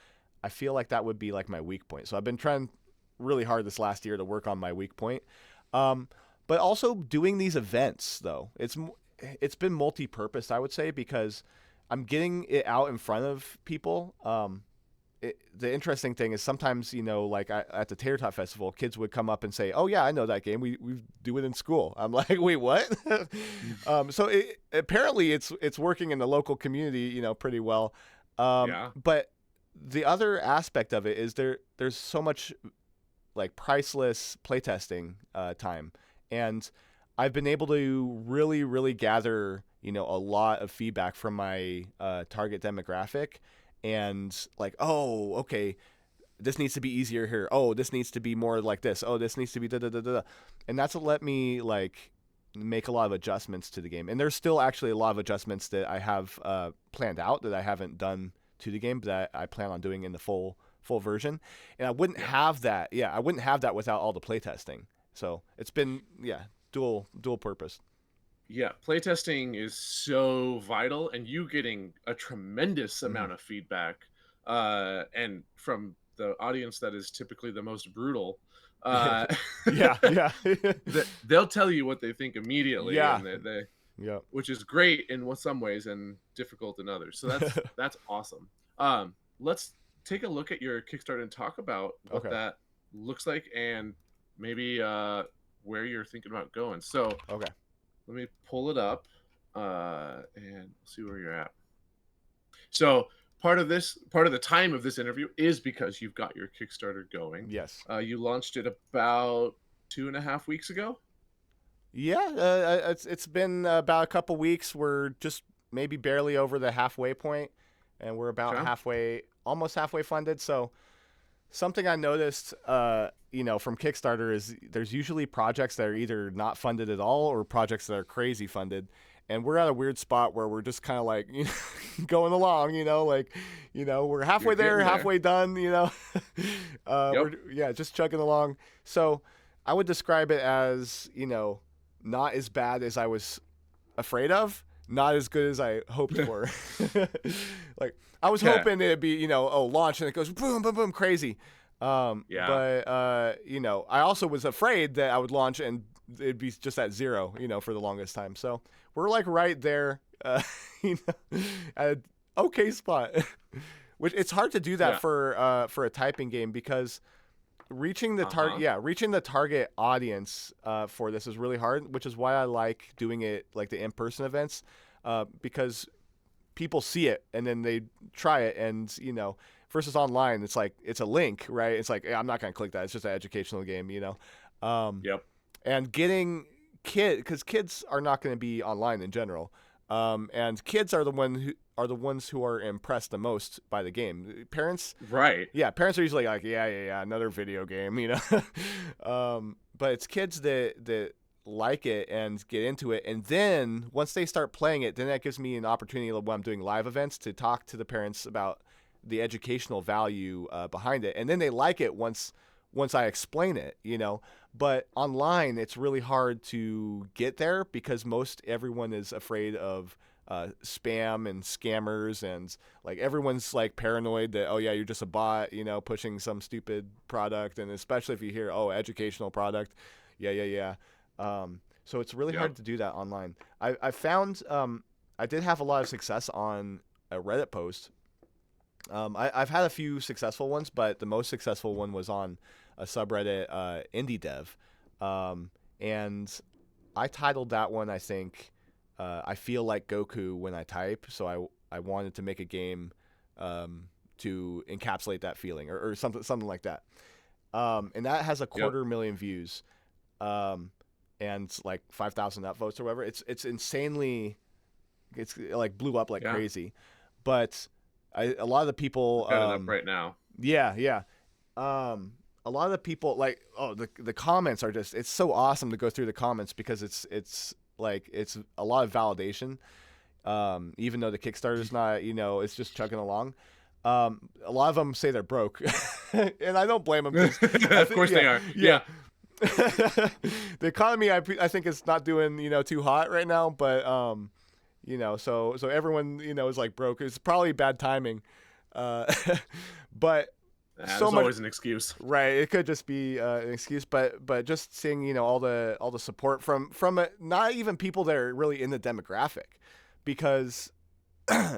I feel like that would be like my weak point. So I've been trying really hard this last year to work on my weak point. But also doing these events though, it's been multi-purpose, I would say, because I'm getting it out in front of people. The interesting thing is sometimes, like at the Tater Tot Festival, kids would come up and say, "Oh yeah, I know that game. We do it in school." I'm like, "Wait, what?" So apparently it's working in the local community, pretty well. Yeah. But the other aspect of it is there's so much like priceless playtesting time, and I've been able to really, really gather a lot of feedback from my target demographic, and like, oh, okay, this needs to be easier here. Oh, this needs to be more like this. Oh, this needs to be da da da da. And that's what let me like make a lot of adjustments to the game. And there's still actually a lot of adjustments that I have planned out that I haven't done to the game, but that I plan on doing in the full version. And I wouldn't have that. Yeah, I wouldn't have that without all the playtesting. So it's been dual purpose. Yeah, playtesting is so vital, and you getting a tremendous amount of feedback, and from the audience that is typically the most brutal. Yeah. They'll tell you what they think immediately, Yeah. and they Yeah. which is great in some ways and difficult in others. So that's awesome. Let's take a look at your Kickstarter and talk about what that looks like, and maybe where you're thinking about going. So Okay. let me pull it up and see where you're at. So part of the time of this interview is because you've got your Kickstarter going. Yes. You launched it about 2.5 weeks ago. Yeah, it's been about a couple weeks. We're just maybe barely over the halfway point, and we're about almost halfway funded. So something I noticed, from Kickstarter is there's usually projects that are either not funded at all or projects that are crazy funded. And we're at a weird spot where we're just kind of like, going along, we're halfway there, halfway done, we're just chugging along. So I would describe it as, not as bad as I was afraid of, not as good as I hoped for. Like I was hoping it'd be, launch and it goes boom, boom, boom, crazy. But I also was afraid that I would launch and it'd be just at 0, for the longest time. So we're like right there, at an okay spot. Which it's hard to do that for a typing game because reaching the target audience for this is really hard, which is why I like doing it like the in-person events, because people see it and then they try it, and versus online it's like it's a link, right? It's like, I'm not gonna click that, it's just an educational game. And getting because kids are not going to be online in general, and kids are the ones who are impressed the most by the game. Parents, right? Yeah, parents are usually like, yeah, another video game, but it's kids that like it and get into it, and then once they start playing it, then that gives me an opportunity when I'm doing live events to talk to the parents about the educational value behind it, and then they like it once I explain it, But online, it's really hard to get there because everyone is afraid of spam and scammers, and like everyone's like paranoid that, oh yeah, you're just a bot, pushing some stupid product, and especially if you hear, oh, educational product, yeah. So it's really hard to do that online. I found I did have a lot of success on a Reddit post. I've had a few successful ones, but the most successful one was on a subreddit, Indie Dev, and I titled that one, I think, I feel like Goku when I type. So I wanted to make a game to encapsulate that feeling, or something like that. And that has 250,000 views, and like 5,000 upvotes or whatever. It's insanely, it's like blew up like crazy, but a lot of the people got it up right now. Yeah. A lot of the people like, the comments are just, it's so awesome to go through the comments because it's like, it's a lot of validation. Even though the Kickstarter's not, it's just chugging along. A lot of them say they're broke, and I don't blame them. Of course they are. Yeah. The economy, I think, is not doing, too hot right now, but so everyone, is like broke. It's probably bad timing, but there's always an excuse, right? It could just be an excuse, but just seeing, all the support from not even people that are really in the demographic, because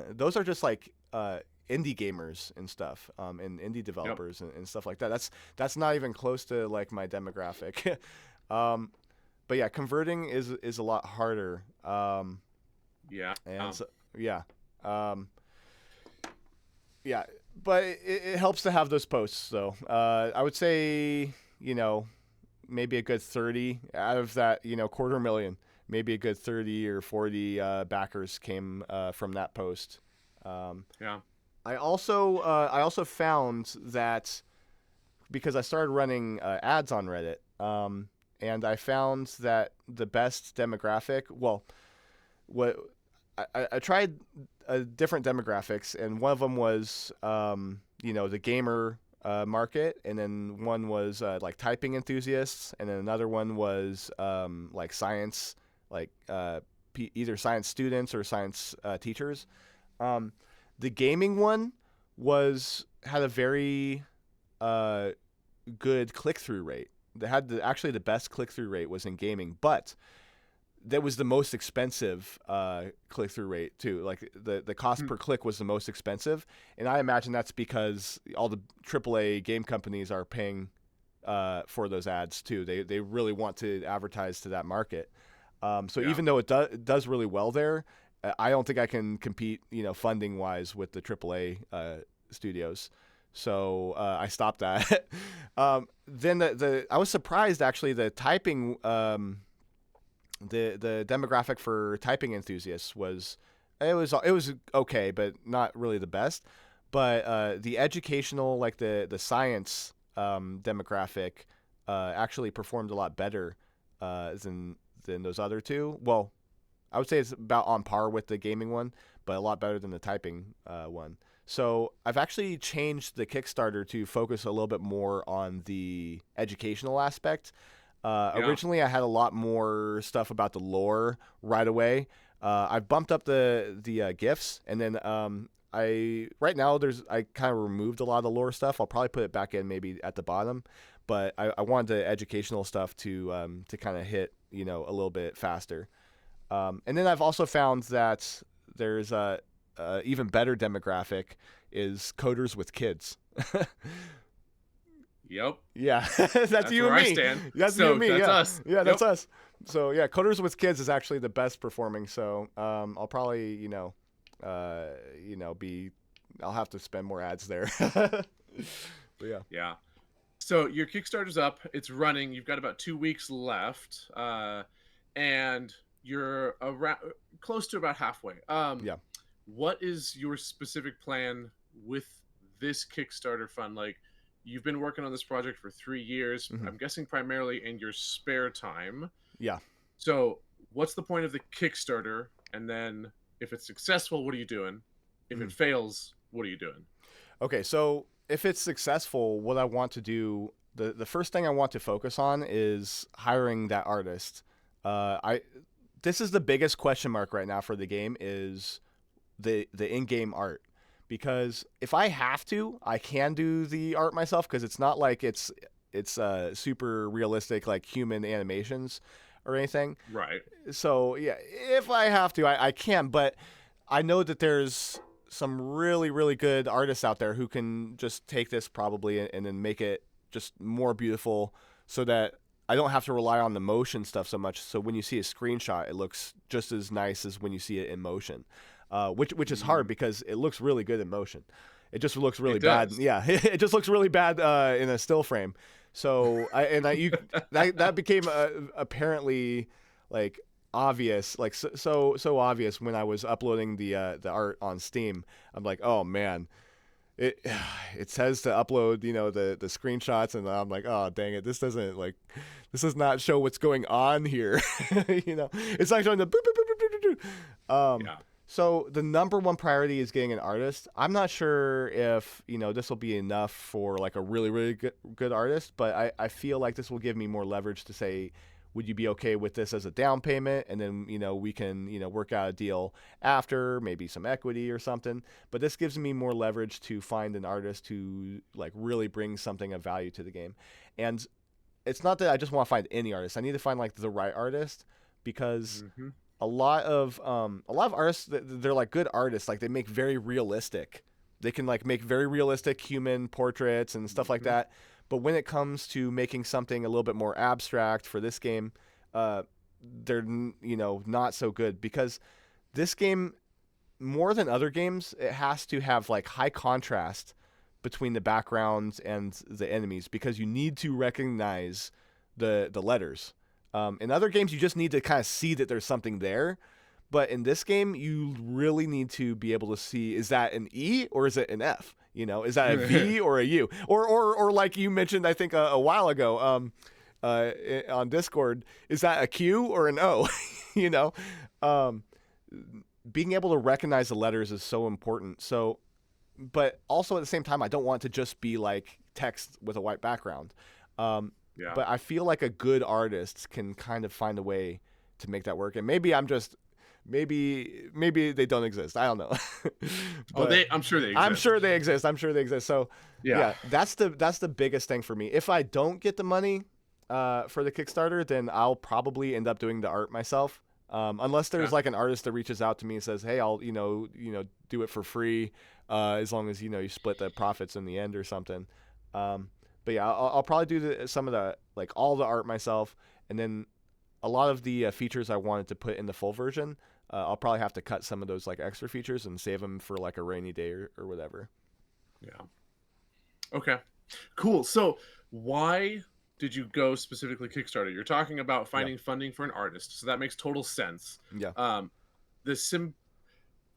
those are just like indie gamers and stuff, and indie developers and stuff like that. That's not even close to like my demographic. But yeah, converting is a lot harder. Yeah. And so, yeah. Yeah, but it helps to have those posts, though. I would say, maybe a good 30 out of that, 250,000, maybe a good 30 or 40 backers came from that post. Yeah. I also found that because I started running ads on Reddit, and I found that the best demographic, well, what I tried different demographics, and one of them was the gamer market, and then one was like typing enthusiasts, and then another one was like science, like either science students or science teachers. The gaming one had a very good click-through rate. They had actually the best click-through rate was in gaming, but that was the most expensive click-through rate too. Like the cost per click was the most expensive, and I imagine that's because all the AAA game companies are paying for those ads too. They really want to advertise to that market. So even though it does really well there, I don't think I can compete, funding wise with the AAA studios. So I stopped that. Then I was surprised actually. The typing, the demographic for typing enthusiasts was okay, but not really the best. But the educational, like the science demographic, actually performed a lot better than those other two. Well, I would say it's about on par with the gaming one, but a lot better than the typing one. So I've actually changed the Kickstarter to focus a little bit more on the educational aspect. Originally, I had a lot more stuff about the lore right away. I've bumped up the GIFs, and then right now I kind of removed a lot of the lore stuff. I'll probably put it back in maybe at the bottom, but I wanted the educational stuff to kind of hit a little bit faster. And then I've also found that there's a even better demographic is coders with kids. Yep. Yeah, that's you and me. I stand. That's you and me. That's yeah. us. Yeah, that's us. So yeah, coders with kids is actually the best performing. So I'll probably I'll have to spend more ads there. But yeah. Yeah. So your Kickstarter's up. It's running. You've got about 2 weeks left, and you're around close to about halfway. Yeah. What is your specific plan with this Kickstarter fund? Like, you've been working on this project for 3 years. Mm-hmm. I'm guessing primarily in your spare time. Yeah. So what's the point of the Kickstarter? And then if it's successful, what are you doing? If it fails, what are you doing? Okay, so if it's successful, what I want to do, the first thing I want to focus on is hiring that artist. This is the biggest question mark right now for the game is the in-game art. Because if I have to, I can do the art myself because it's not like it's super realistic like human animations or anything. Right. So yeah, if I have to, I can. But I know that there's some really, really good artists out there who can just take this probably and then make it just more beautiful so that I don't have to rely on the motion stuff so much. So when you see a screenshot, it looks just as nice as when you see it in motion. Which is hard because it looks really good in motion. It just looks really bad. Yeah, it just looks really bad in a still frame. So that became apparently like obvious, like so obvious when I was uploading the art on Steam. I'm like, oh man, it says to upload the screenshots, and I'm like, oh dang it, this does not show what's going on here. It's not showing the boop, boop, boop, boop, boop. Yeah. So the number one priority is getting an artist. I'm not sure if, this will be enough for like a really, really good artist, but I feel like this will give me more leverage to say, would you be okay with this as a down payment? And then, we can, work out a deal after, maybe some equity or something. But this gives me more leverage to find an artist who like really brings something of value to the game. And it's not that I just want to find any artist. I need to find like the right artist because a lot of artists, they're like good artists. Like they make very realistic. They can like make very realistic human portraits and stuff like that. But when it comes to making something a little bit more abstract for this game, they're not so good, because this game, more than other games, it has to have like high contrast between the backgrounds and the enemies, because you need to recognize the letters. In other games, you just need to kind of see that there's something there. But in this game, you really need to be able to see, is that an E or is it an F? Is that a V or a U? Or like you mentioned, I think a while ago on Discord, is that a Q or an O? Being able to recognize the letters is so important. So, but also at the same time, I don't want to just be like text with a white background. But I feel like a good artist can kind of find a way to make that work. And maybe maybe they don't exist. I don't know. I'm sure they exist. I'm sure they exist. So yeah, that's the biggest thing for me. If I don't get the money for the Kickstarter, then I'll probably end up doing the art myself. Unless there's like an artist that reaches out to me and says, "Hey, I'll do it for free, as long as you split the profits in the end or something." But yeah, I'll probably do some of the like all the art myself, and then a lot of the features I wanted to put in the full version, I'll probably have to cut some of those like extra features and save them for like a rainy day or whatever. Yeah. Okay. Cool. So why did you go specifically Kickstarter? You're talking about finding funding for an artist, so that makes total sense. Yeah.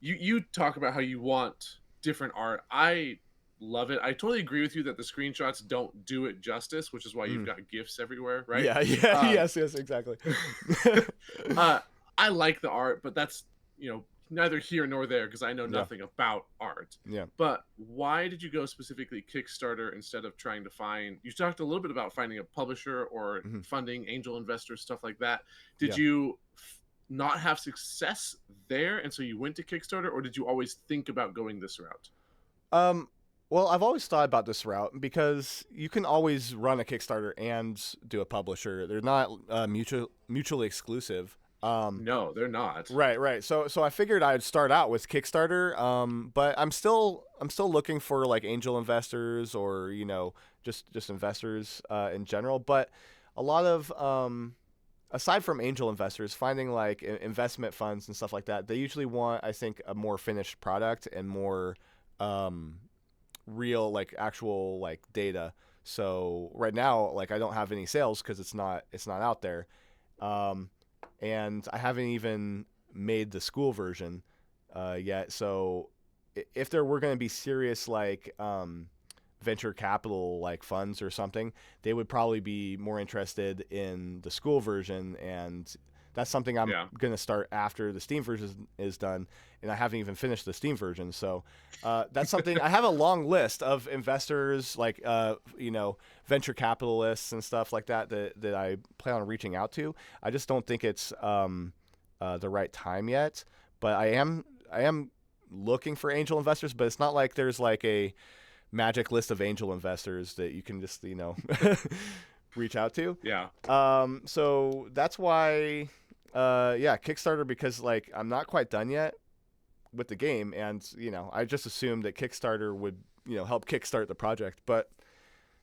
You talk about how you want different art. I love it. I totally agree with you that the screenshots don't do it justice, which is why you've got GIFs everywhere, right? Yeah. Yes, exactly. I like the art, but that's neither here nor there, because I know nothing about art. Yeah. But why did you go specifically Kickstarter instead of trying to find? You talked a little bit about finding a publisher or funding, angel investors, stuff like that. Did you not have success there, and so you went to Kickstarter, or did you always think about going this route? Well, I've always thought about this route, because you can always run a Kickstarter and do a publisher. They're not mutually exclusive. No, they're not. Right. So I figured I'd start out with Kickstarter. But I'm still looking for like angel investors or just investors in general. But a lot of aside from angel investors, finding like investment funds and stuff like that, they usually want, I think, a more finished product and more real like actual like data. So right now, like I don't have any sales because it's not out there. And I haven't even made the school version yet. So if there were going to be serious like venture capital like funds or something, they would probably be more interested in the school version, and that's something I'm going to start after the Steam version is done, and I haven't even finished the Steam version. So that's something I have a long list of investors, like venture capitalists and stuff like that I plan on reaching out to. I just don't think it's the right time yet. But I am looking for angel investors, but it's not like there's like a magic list of angel investors that you can just reach out to. Yeah. So that's why. Kickstarter, because like I'm not quite done yet with the game, and I just assumed that Kickstarter would help kickstart the project. But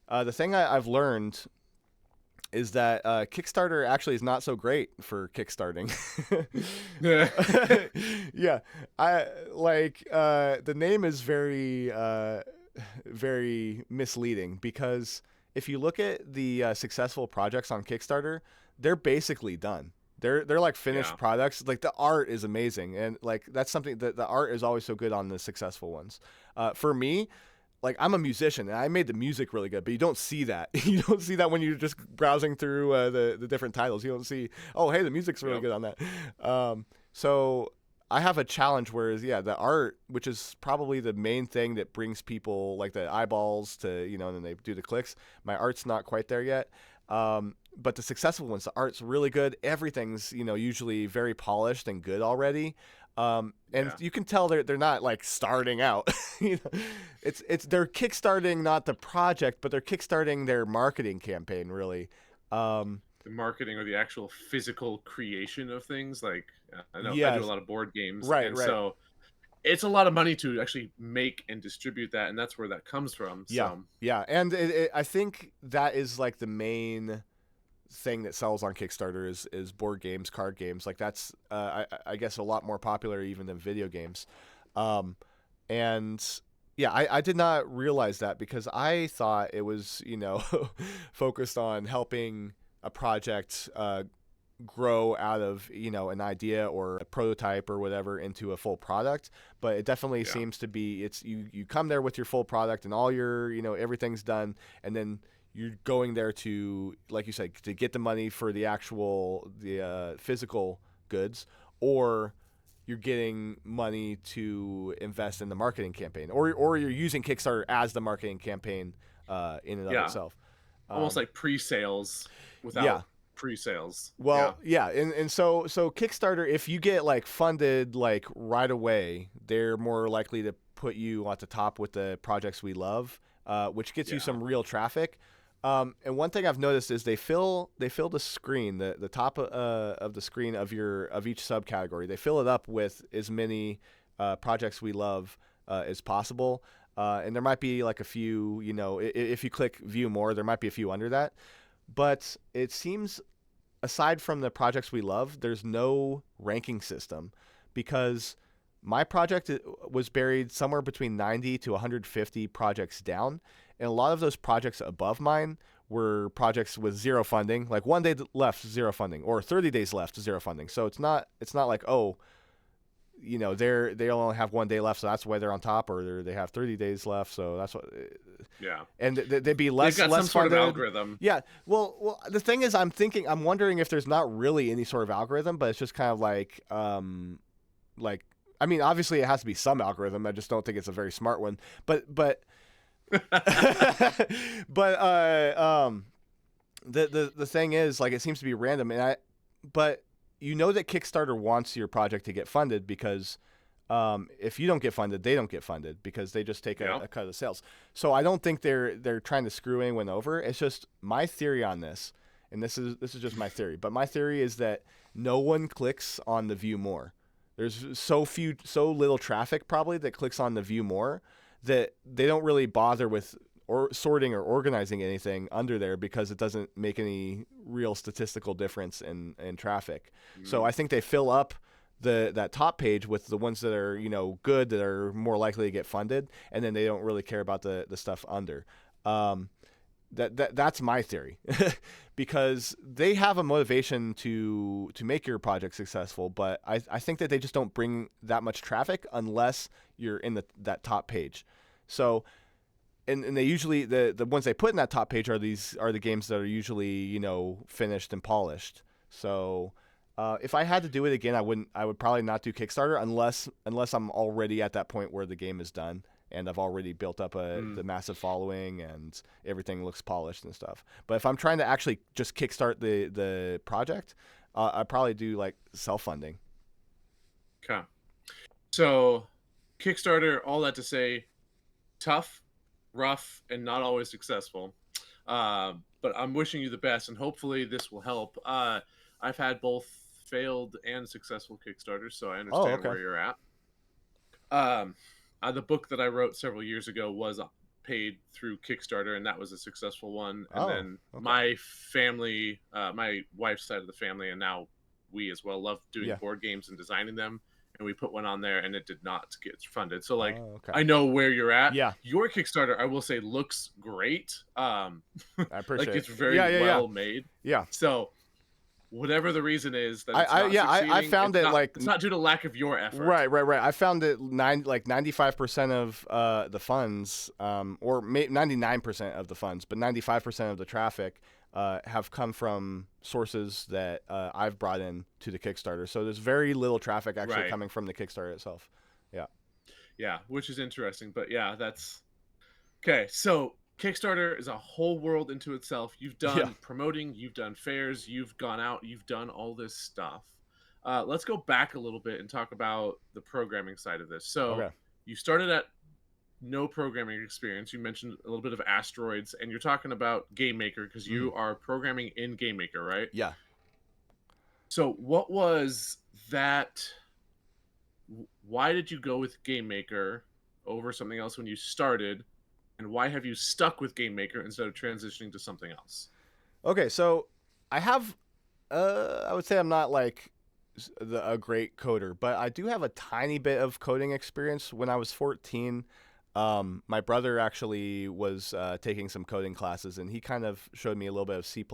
the thing I've learned is that Kickstarter actually is not so great for kickstarting. Yeah, I like the name is very very misleading, because if you look at the successful projects on Kickstarter, they're basically done. They're like finished products. Like the art is amazing, and like that's something that the art is always so good on the successful ones. For me, like I'm a musician and I made the music really good, but you don't see that. You don't see that when you're just browsing through the different titles. You don't see, oh hey, the music's really good on that. So I have a challenge, whereas the art, which is probably the main thing that brings people like the eyeballs to and then they do the clicks. My art's not quite there yet. But the successful ones, the art's really good. Everything's, usually very polished and good already. And you can tell they're not like starting out. It's they're kickstarting not the project, but they're kickstarting their marketing campaign really. the marketing or the actual physical creation of things. Like I know I do a Yes. lot of board games, Right, and right. so it's a lot of money to actually make and distribute that, and that's where that comes from. Yeah. So Yeah. And I think that is like the main thing that sells on Kickstarter is board games, card games. Like that's I guess a lot more popular even than video games. And yeah, I did not realize that because I thought it was, focused on helping a project grow out of, an idea or a prototype or whatever into a full product. But it definitely yeah, seems to be, it's you come there with your full product and all your, everything's done, and then you're going there to, like you said, to get the money for the physical goods, or you're getting money to invest in the marketing campaign, or you're using Kickstarter as the marketing campaign in and of yeah, itself. almost like pre-sales Yeah. without pre-sales. Yeah, Well, yeah, and so Kickstarter, if you get like funded like right away, they're more likely to put you at the top with the projects we love, which gets you yeah, some real traffic. And one thing I've noticed is they fill the screen, the top of the screen of each subcategory. They fill it up with as many projects we love as possible. And there might be like a few, if you click view more, there might be a few under that. But it seems, aside from the projects we love, there's no ranking system, because my project was buried somewhere between 90 to 150 projects down, and a lot of those projects above mine were projects with zero funding, like 1 day left, zero funding, or 30 days left, zero funding. So it's not like, oh, they only have 1 day left, so that's why they're on top, or they have 30 days left, so that's what. yeah. And they'd be They've less got some sort funded. of algorithm. Yeah. Well, the thing is, I'm wondering if there's not really any sort of algorithm, but it's just kind of like, I mean, obviously it has to be some algorithm. I just don't think it's a very smart one. But the thing is, like, it seems to be random, but that Kickstarter wants your project to get funded, because if you don't get funded, they don't get funded, because they just take a cut of the sales. So I don't think they're trying to screw anyone over. It's just my theory on this, and this is just my theory. But my theory is that no one clicks on the view more. There's so little traffic probably that clicks on the view more, that they don't really bother with or sorting or organizing anything under there, because it doesn't make any real statistical difference in traffic. So I think they fill up that top page with the ones that are, good, that are more likely to get funded, and then they don't really care about the stuff under. That's my theory, because they have a motivation to make your project successful, but I think that they just don't bring that much traffic unless you're in that top page. So, and they usually, the ones they put in that top page are the games that are usually, finished and polished. So if I had to do it again, I would probably not do Kickstarter unless I'm already at that point where the game is done and I've already built up the massive following and everything looks polished and stuff. But if I'm trying to actually just kickstart the project, I'd probably do like self-funding. Okay. So Kickstarter, all that to say, tough, rough, and not always successful. But I'm wishing you the best, and hopefully this will help. I've had both failed and successful Kickstarters, so I understand where you're at. The book that I wrote several years ago was paid through Kickstarter, and that was a successful one. And then my family, my wife's side of the family, and now we as well, love doing board games and designing them. And we put one on there, and it did not get funded. So, like, I know where you're at. Yeah. Your Kickstarter, I will say, looks great. I appreciate like, it's it. very well made. Yeah. So, whatever the reason is that I found it like it's not due to lack of your effort. Right. I found it 95% of the funds, or 99% of the funds, but 95% of the traffic have come from sources that I've brought in to the Kickstarter. So there's very little traffic actually coming from the Kickstarter itself. Yeah. Yeah, which is interesting, but yeah, that's okay. So Kickstarter is a whole world into itself. You've done promoting, you've done fairs, you've gone out, you've done all this stuff. Let's go back a little bit and talk about the programming side of this. So you started at no programming experience. You mentioned a little bit of asteroids, and you're talking about GameMaker because you are programming in GameMaker, right? Yeah. So what was that? Why did you go with GameMaker over something else when you started, and why have you stuck with GameMaker instead of transitioning to something else? Okay, so I have, I would say I'm not like a great coder, but I do have a tiny bit of coding experience. When I was 14, my brother actually was taking some coding classes, and he kind of showed me a little bit of C++.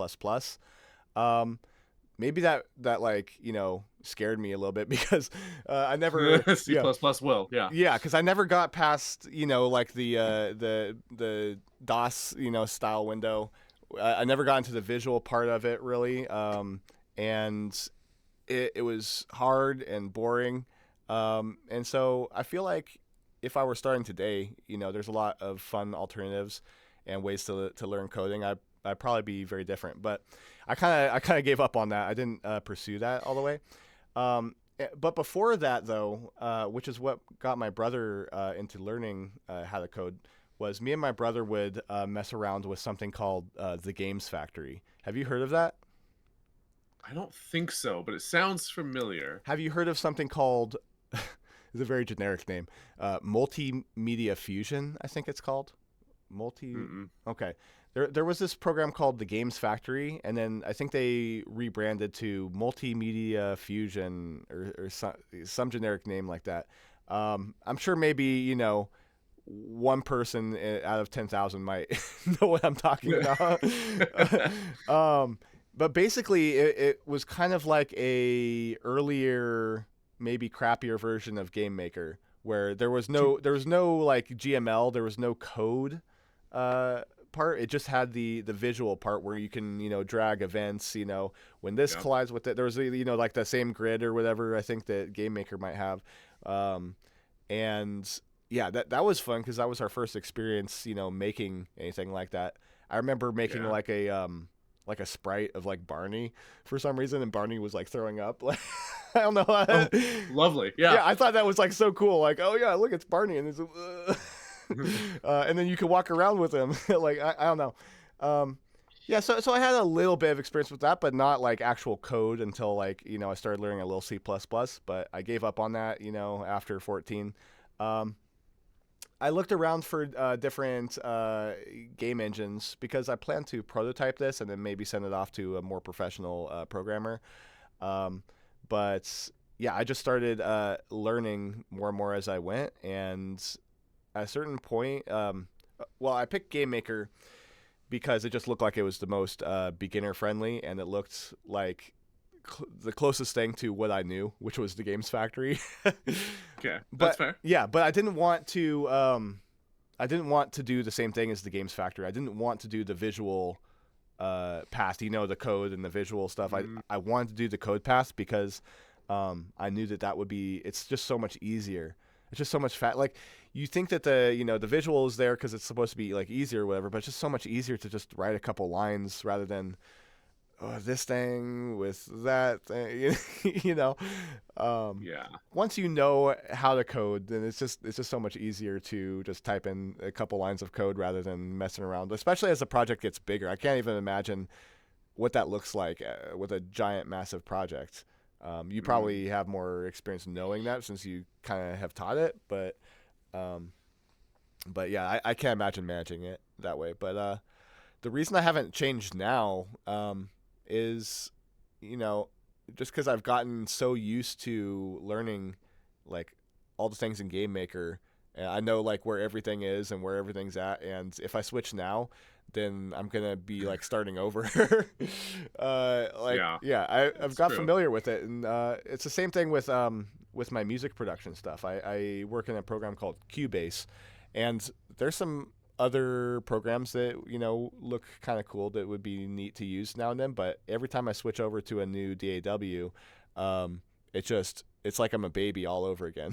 Um, Maybe that like scared me a little bit because I never C++ will, yeah. yeah, because I never got past like the DOS style window. I never got into the visual part of it really, and it was hard and boring, and so I feel like if I were starting today, there's a lot of fun alternatives and ways to learn coding. I'd probably be very different, but I kind of gave up on that. I didn't pursue that all the way. But before that, though, which is what got my brother into learning how to code, was me and my brother would mess around with something called the Games Factory. Have you heard of that? I don't think so, but it sounds familiar. Have you heard of something called? It's a very generic name. Multimedia Fusion, I think it's called. Okay. There was this program called the Games Factory, and then I think they rebranded to Multimedia Fusion or some generic name like that. I'm sure maybe one person out of 10,000 might know what I'm talking about. But basically, it was kind of like a earlier, maybe crappier version of GameMaker, where there was no like GML, there was no code part. It just had the visual part where you can drag events. When this collides with it, there was like the same grid or whatever I think that GameMaker might have, and yeah, that was fun because that was our first experience making anything like that. I remember making like a sprite of like Barney for some reason, and Barney was like throwing up. Like I don't know. Oh, lovely. Yeah, I thought that was like so cool. Like, oh yeah, look, it's Barney, and it's and then you could walk around with him. Like I don't know. Yeah, so I had a little bit of experience with that, but not like actual code until like I started learning a little C++. But I gave up on that after 14. I looked around for different game engines because I plan to prototype this and then maybe send it off to a more professional programmer. But yeah, I just started learning more and more as I went. And at a certain point, I picked GameMaker because it just looked like it was the most beginner friendly, and it looked like the closest thing to what I knew, which was the Games Factory. Okay, that's fair. Yeah, but I didn't want to. I didn't want to do the same thing as the Games Factory. I didn't want to do the visual path, the code and the visual stuff. I wanted to do the code path because I knew that would be. It's just so much easier. It's just so much like you think that the visual is there because it's supposed to be like easier or whatever, but it's just so much easier to just write a couple lines rather than this thing with that thing, Yeah. Once you know how to code, then it's just so much easier to just type in a couple lines of code rather than messing around, especially as the project gets bigger. I can't even imagine what that looks like with a giant, massive project. You probably have more experience knowing that since you kind of have taught it, but yeah, I can't imagine managing it that way. But the reason I haven't changed now is just because I've gotten so used to learning like all the things in GameMaker, and I know like where everything is and where everything's at, and if I switch now, then I'm gonna be like starting over. I've got familiar with it, and it's the same thing with my music production stuff. I work in a program called Cubase, and there's some other programs that look kind of cool that would be neat to use now and then, but every time I switch over to a new DAW, it's like I'm a baby all over again.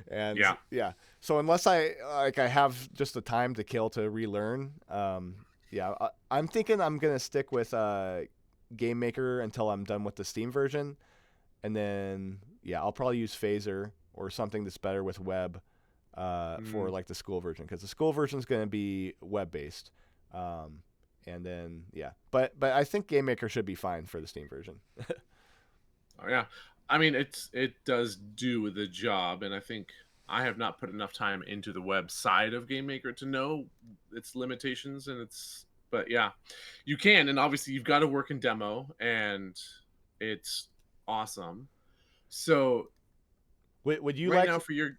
And so unless I have just the time to kill to relearn, I'm thinking I'm gonna stick with GameMaker until I'm done with the Steam version, and then I'll probably use Phaser or something that's better with web for like the school version, because the school version is going to be web based. And then but I think GameMaker should be fine for the Steam version. Oh yeah, I mean it does do the job, and I think I have not put enough time into the web side of GameMaker to know its limitations and its. But yeah, you can, and obviously you've got to work in demo, and it's awesome. So Would you right like now to, for your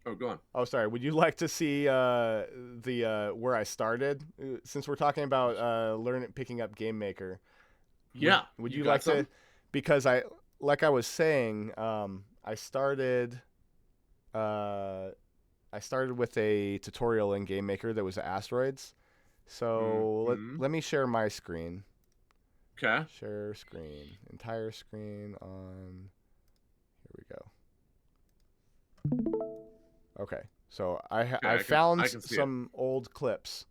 oh go on. oh sorry, would you like to see the where I started, since we're talking about picking up GameMaker? Yeah, Would you you got like some? to, because like I was saying, I started with a tutorial in GameMaker that was asteroids. So let me share my screen. Okay. Share screen. Entire screen on. Here we go. Okay. So I found I can see some old clips.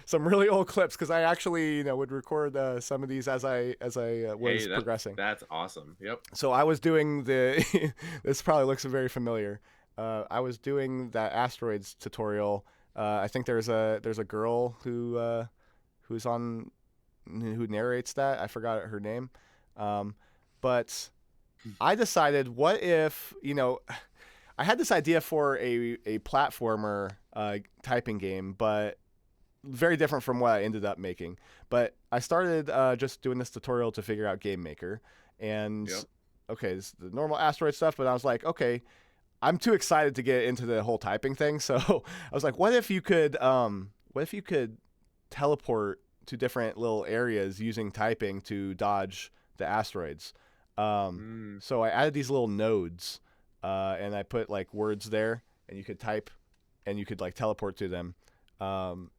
Some really old clips, because I actually would record some of these as I was progressing. That's awesome. Yep. So I was doing the this probably looks very familiar. I was doing that asteroids tutorial. I think there's a girl who narrates that. I forgot her name. But I decided, what if, I had this idea for a platformer typing game, but very different from what I ended up making. But I started just doing this tutorial to figure out GameMaker, and okay, this is the normal asteroid stuff, but I was like, okay, I'm too excited to get into the whole typing thing. So I was like, what if you could teleport to different little areas using typing to dodge the asteroids? So I added these little nodes, and I put like words there, and you could type, and you could like teleport to them. And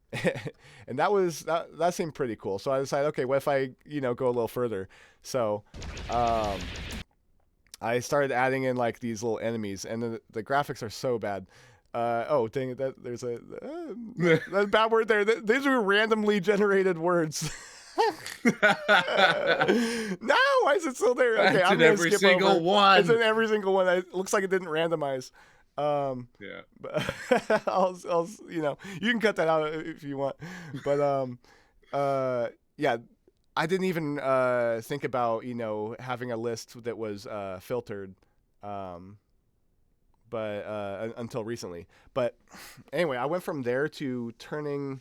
that seemed pretty cool. So I decided, okay, what if I go a little further? So I started adding in like these little enemies, and the graphics are so bad. Oh dang it! There's a bad word there. These are randomly generated words. No, why is it still there? Okay, It's I'm in gonna every skip single over. one. It's in every single one. It looks like it didn't randomize. Yeah. But I'll you can cut that out if you want. But yeah, I didn't even think about having a list that was filtered, but until recently. But anyway, I went from there to turning.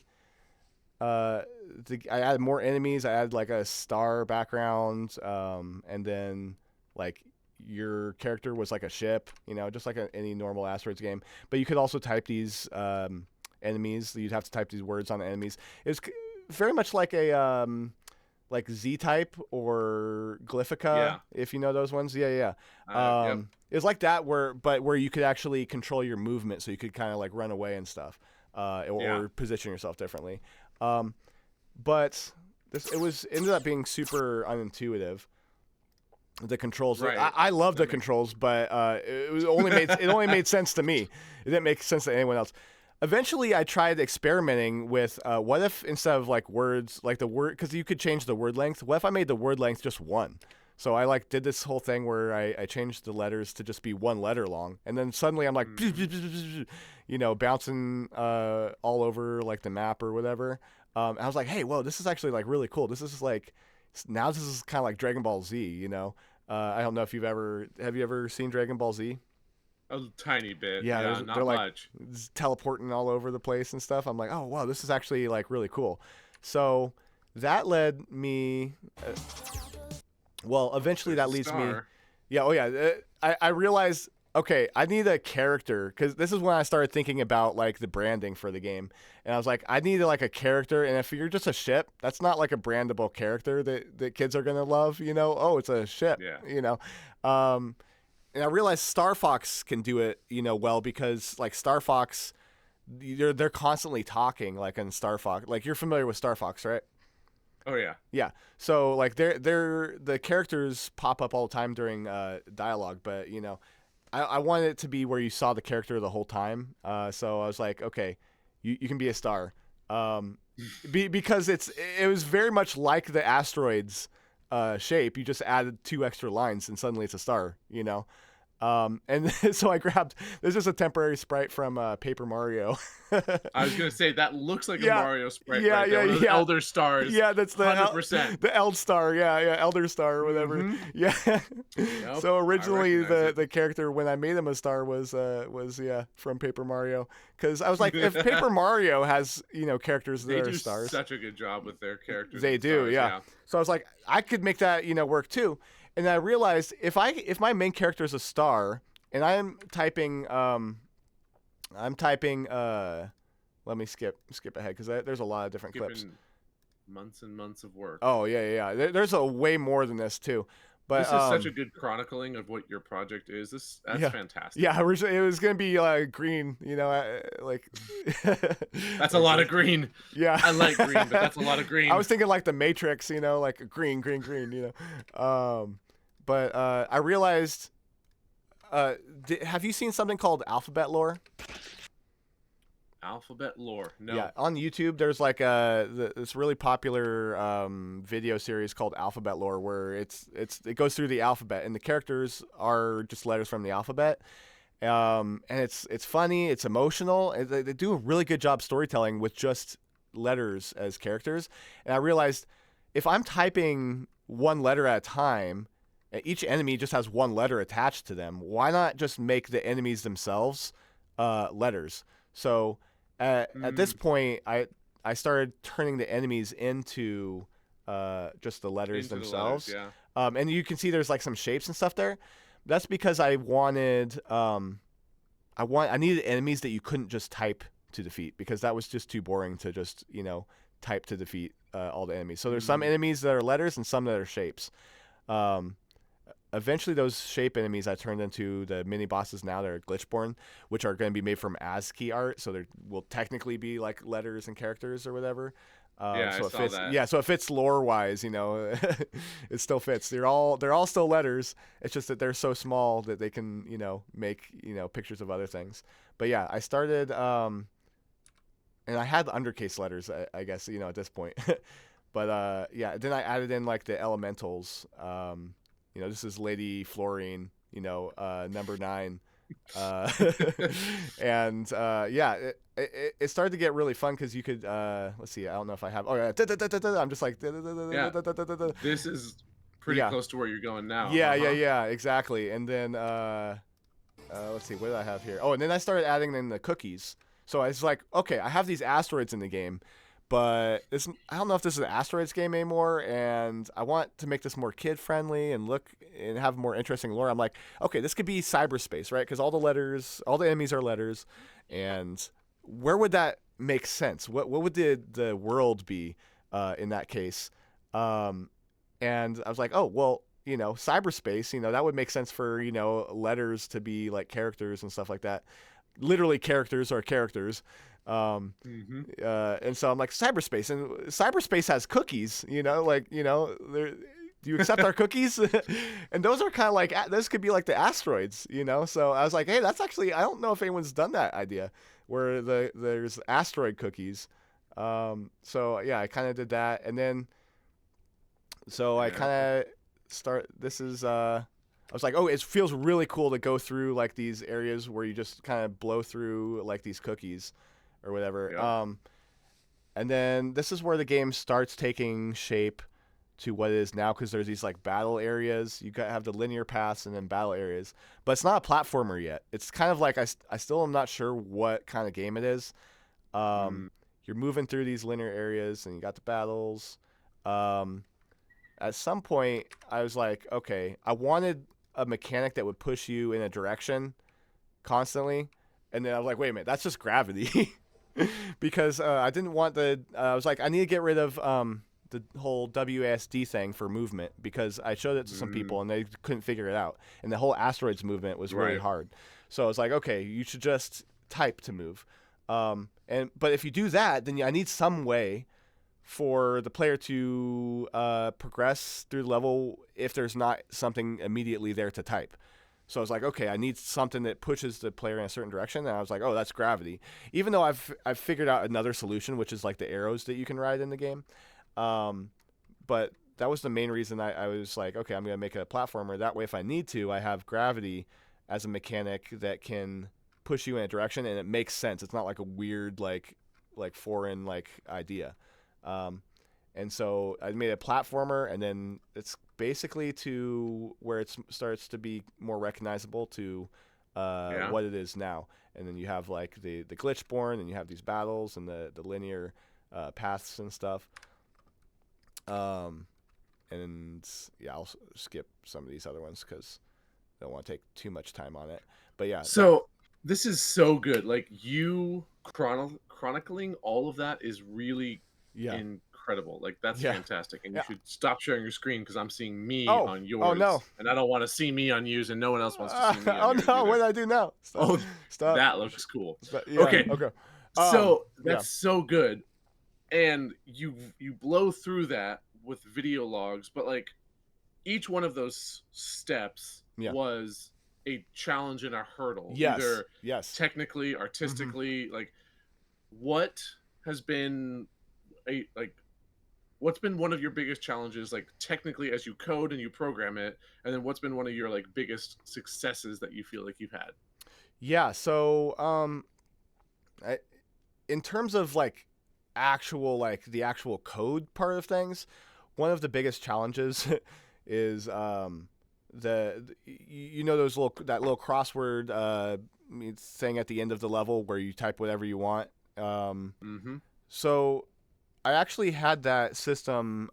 I added more enemies. I added like a star background, and then like your character was like a ship, just like any normal asteroids game. But you could also type these enemies. You'd have to type these words on the enemies. It was very much like a like Z-type or Glyphica, if you know those ones. Yeah. Yep. It was like that, where you could actually control your movement, so you could kind of like run away and stuff, or position yourself differently. But it ended up being super unintuitive. The controls, right. I love the controls, but it only made sense to me. It didn't make sense to anyone else. Eventually, I tried experimenting with what if, instead of like words, like the word, because you could change the word length. What if I made the word length just one? So I like did this whole thing where I changed the letters to just be one letter long, and then suddenly I'm like, bouncing all over like the map or whatever. I was like, hey, whoa, this is actually like really cool. This is like, now this is kind of like Dragon Ball Z, I don't know if have you ever seen Dragon Ball Z? A tiny bit. Yeah, not they're like much. teleporting all over the place and stuff. I'm like, oh wow, this is actually like really cool. So that led me. Eventually that leads me. Yeah. Oh yeah. I realized, okay, I need a character, because this is when I started thinking about like the branding for the game, and I was like, I need like a character, and if you're just a ship, that's not like a brandable character that kids are gonna love. Oh, it's a ship. Yeah. And I realized Star Fox can do it, well, because like Star Fox, they're constantly talking like in Star Fox. Like, you're familiar with Star Fox, right? Oh yeah. Yeah. So like the characters pop up all the time during dialogue, but I wanted it to be where you saw the character the whole time. So I was like, okay, you can be a star, because it was very much like the asteroids shape. You just added 2 extra lines, and suddenly it's a star. And so I grabbed. There's just a temporary sprite from Paper Mario. I was gonna say that looks like a Yeah. Mario sprite Yeah, right there. yeah, One of those yeah. Elder Stars. Yeah, that's the 100%. the Eld Star. Yeah, yeah, Elder Star or whatever. Mhm. Yeah. Yep, So originally recognize it. the character when I made him a star was from Paper Mario, because I was like, if Paper Mario has characters that They are do stars, such a good job with their characters. they and do. stars, Yeah. So I was like, I could make that work too. And I realized if my main character is a star and I'm typing let me skip ahead because there's a lot of different clips. Skipping months and months of work. Oh yeah. There's a way more than this too. But This is such a good chronicling of what your project is. That's fantastic. Yeah, originally it was gonna be green, like. That's a lot of green. Yeah, I like green, but that's a lot of green. I was thinking like the Matrix, like green, But I realized. Have you seen something called alphabet lore? Alphabet lore. No. Yeah, on YouTube, there's like this really popular video series called Alphabet Lore, where it goes through the alphabet, and the characters are just letters from the alphabet. And it's funny, it's emotional, and they do a really good job storytelling with just letters as characters. And I realized if I'm typing one letter at a time, each enemy just has one letter attached to them. Why not just make the enemies themselves letters? So at this point, I started turning the enemies into just the letters themselves. The letters, yeah. And you can see there's like some shapes and stuff there. That's because I wanted I needed enemies that you couldn't just type to defeat, because that was just too boring to just type to defeat all the enemies. So there's some enemies that are letters and some that are shapes. Eventually, those shape enemies I turned into the mini bosses now. They're glitchborn, which are going to be made from ASCII art, so they will technically be like letters and characters or whatever. Yeah, so I it saw fits, that. Yeah, so it fits lore wise, it still fits. They're all still letters. It's just that they're so small that they can make pictures of other things. But yeah, I started and I had undercase letters, I guess at this point. But yeah, then I added in like the elementals. This is Lady Florine, number 9. And yeah, it started to get really fun because you could, let's see, I don't know if I have, oh yeah, I'm just like, This is pretty close to where you're going now. Yeah, exactly. And then, let's see, what did I have here? Oh, and then I started adding in the cookies. So I was like, okay, I have these asteroids in the game, but I don't know if this is an asteroids game anymore, and I want to make this more kid-friendly and have more interesting lore. I'm like, okay, this could be cyberspace, right? Because all the enemies are letters, and where would that make sense? What would the world be in that case? And I was like, oh, well, cyberspace, that would make sense for, letters to be like characters and stuff like that. Literally characters are characters. And so I'm like, cyberspace, and cyberspace has cookies, do you accept our cookies? And those are kind of like, those could be like the asteroids, so I was like, hey, that's actually, I don't know if anyone's done that idea where there's asteroid cookies. So yeah, I kind of did that. And then so I kind of I was like, oh, it feels really cool to go through like these areas where you just kind of blow through like these cookies or whatever. Yeah. And then this is where the game starts taking shape to what it is now, because there's these like battle areas. You have the linear paths and then battle areas, but it's not a platformer yet. It's kind of like I still am not sure what kind of game it is. You're moving through these linear areas and you got the battles. At some point, I was like, okay, I wanted a mechanic that would push you in a direction constantly, and then I was like, wait a minute, that's just gravity. Because I didn't want I was like, I need to get rid of the whole WASD thing for movement, because I showed it to some people and they couldn't figure it out, and the whole asteroids movement was really hard. So I was like, okay, you should just type to move. But if you do that, then I need some way for the player to progress through the level if there's not something immediately there to type. So I was like, okay, I need something that pushes the player in a certain direction. And I was like, oh, that's gravity. Even though I've figured out another solution, which is like the arrows that you can ride in the game. But that was the main reason I was like, okay, I'm going to make a platformer. That way, if I need to, I have gravity as a mechanic that can push you in a direction and it makes sense. It's not like a weird like foreign like idea. And so I made a platformer, and then it's basically to where it starts to be more recognizable to what it is now. And then you have like the glitchborn, and you have these battles and the linear paths and stuff. And yeah, I'll skip some of these other ones because I don't want to take too much time on it. But yeah. So this is so good. Like you chronicling all of that is really incredible. Like that's fantastic. And you should stop sharing your screen because I'm seeing me on yours. Oh no! And I don't want to see me on yours, and no one else wants to see me on yours. Oh no! What did I do now? Stop. Stop. That looks cool. Okay. So that's so good. And you blow through that with video logs, but like each one of those steps was a challenge and a hurdle. Either technically, artistically, like what has been what's been one of your biggest challenges, like technically as you code and you program it, and then what's been one of your like biggest successes that you feel like you've had? Yeah, so in terms of like the actual code part of things, one of the biggest challenges is that little crossword thing at the end of the level where you type whatever you want. So I actually had that system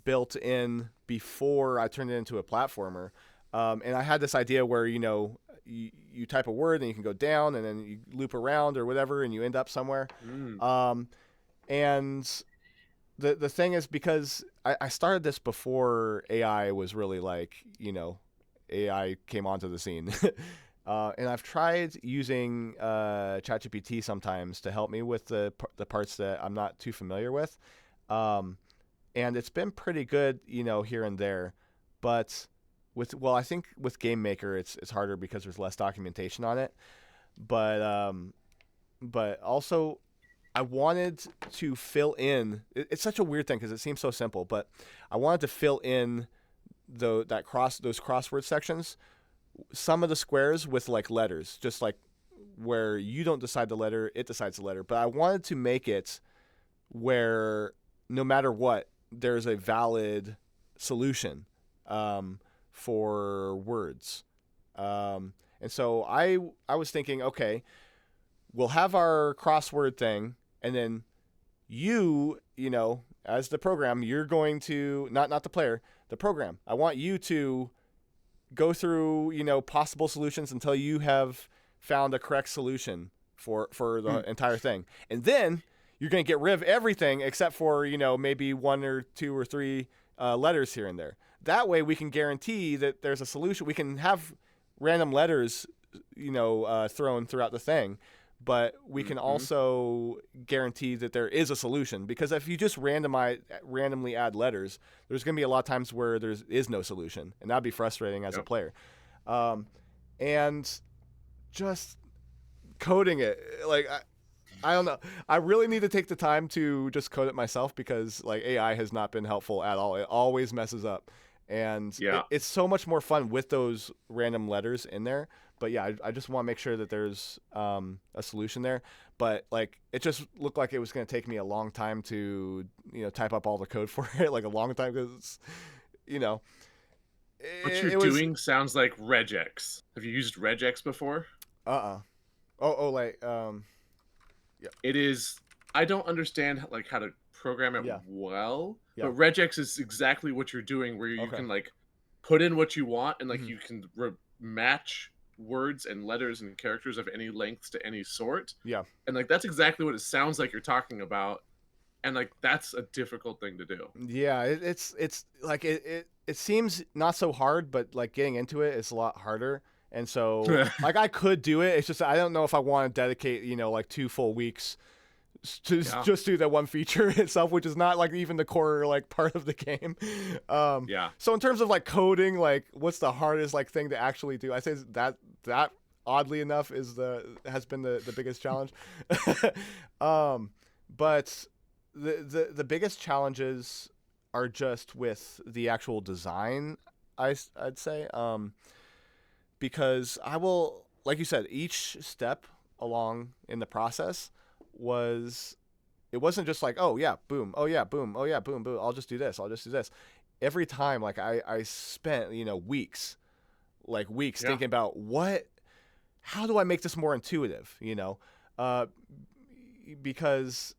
built in before I turned it into a platformer, and I had this idea where you type a word and you can go down and then you loop around or whatever and you end up somewhere. And the thing is, because I started this before AI was really like, AI came onto the scene. And I've tried using ChatGPT sometimes to help me with the parts that I'm not too familiar with. And it's been pretty good, here and there. But I think with GameMaker it's harder because there's less documentation on it. But also I wanted to fill in. It's such a weird thing because it seems so simple, but I wanted to fill in those crossword sections, some of the squares with like letters, just like where you don't decide the letter, it decides the letter. But I wanted to make it where no matter what, there's a valid solution for words. And so I was thinking, okay, we'll have our crossword thing, and then you as the program, you're going to not the player, the program. I want you to go through possible solutions until you have found a correct solution for the entire thing, and then you're going to get rid of everything except for maybe one or two or three letters here and there. That way we can guarantee that there's a solution. We can have random letters thrown throughout the thing, but we can also guarantee that there is a solution, because if you just randomly add letters, there's going to be a lot of times where there is no solution, and that'd be frustrating as a player. And just coding it, like I don't know. I really need to take the time to just code it myself, because like AI has not been helpful at all. It always messes up, and it's so much more fun with those random letters in there. But yeah, I just want to make sure that there's a solution there. But like, it just looked like it was going to take me a long time to type up all the code for it, like a long time, because what you're doing sounds like regex. Have you used regex before? It is. I don't understand like how to program it well, but regex is exactly what you're doing, where you can like put in what you want, and like you can match words and letters and characters of any lengths to any sort. And like that's exactly what it sounds like you're talking about, and like that's a difficult thing to do. It's like it seems not so hard, but like getting into it is a lot harder. And so like I could do it, it's just I don't know if I want to dedicate like 2 full weeks to just do that one feature itself, which is not like even the core like part of the game. So in terms of like coding, like what's the hardest like thing to actually do? I say that oddly enough has been the biggest challenge. But the biggest challenges are just with the actual design. I'd say because I will, like you said, each step along in the process was, it wasn't just like, oh yeah, boom, oh yeah, boom, oh yeah, boom, boom, I'll just do this, I'll just do this. Every time, like I spent, weeks, Yeah. thinking about how do I make this more intuitive, uh, because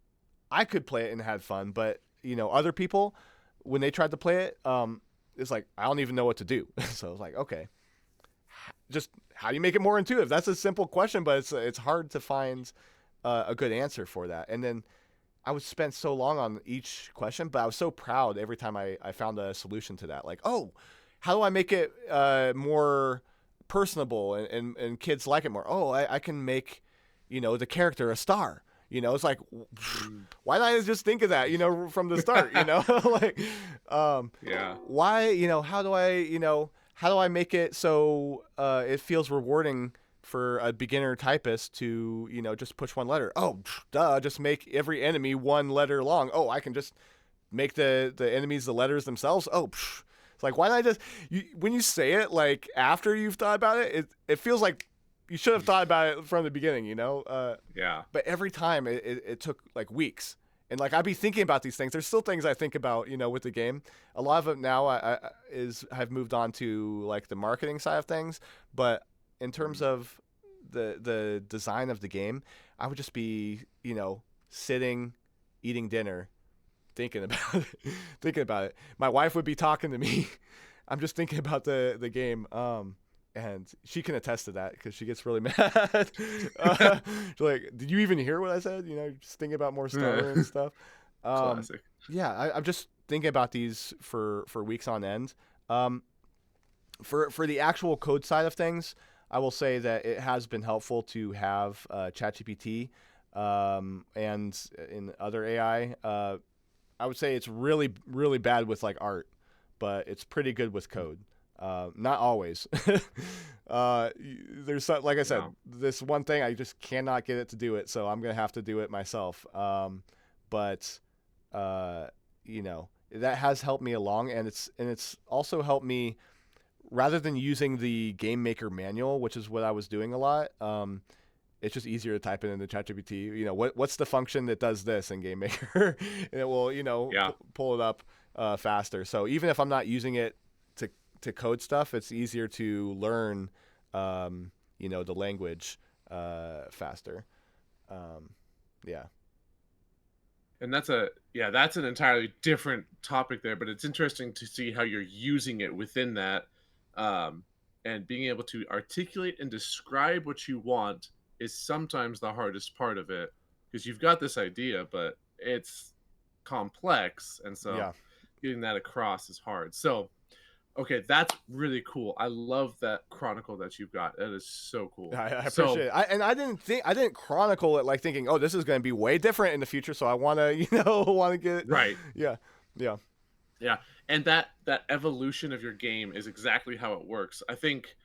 I could play it and had fun, but other people, when they tried to play it, it's like, I don't even know what to do. So I was like, okay, just how do you make it more intuitive? That's a simple question, but it's hard to find a good answer for that. And then I would spend so long on each question, but I was so proud every time I found a solution to that. Like, oh, how do I make it more personable and kids like it more? Oh, I can make, the character a star. It's like, why did I just think of that, from the start, like, Yeah. why, how do I make it so it feels rewarding for a beginner typist to, just push one letter? Oh, duh, just make every enemy one letter long. Oh, I can just make the enemies the letters themselves. Oh, it's like, why not just, when you say it, like, after you've thought about it, it feels like you should have thought about it from the beginning, Yeah. but every time it took like weeks. And like, I'd be thinking about these things. There's still things I think about, with the game. A lot of it now I've moved on to like the marketing side of things. But in terms of the design of the game, I would just be, sitting, eating dinner, thinking about it, thinking about it. My wife would be talking to me. I'm just thinking about the game. And she can attest to that because she gets really mad. She's like, did you even hear what I said? Just thinking about more StarRune and stuff. Classic. Yeah, I'm just thinking about these for weeks on end. For the actual code side of things, I will say that it has been helpful to have ChatGPT and in other AI. I would say it's really, really bad with like art, but it's pretty good with code. Not always. There's some, like I said, this one thing I just cannot get it to do it, so I'm gonna have to do it myself. But that has helped me along, and it's also helped me rather than using the GameMaker manual, which is what I was doing a lot. It's just easier to type it into ChatGPT. What's the function that does this in GameMaker, and it will pull it up faster. So even if I'm not using it to code stuff, it's easier to learn, the language faster. Yeah. And that's an entirely different topic there, but it's interesting to see how you're using it within that, and being able to articulate and describe what you want is sometimes the hardest part of it, because you've got this idea, but it's complex, and so getting that across is hard. So okay, that's really cool. I love that chronicle that you've got. That is so cool. I appreciate it. I didn't chronicle it like thinking, oh, this is going to be way different in the future, so I want to get it. Right. Yeah. And that evolution of your game is exactly how it works. I think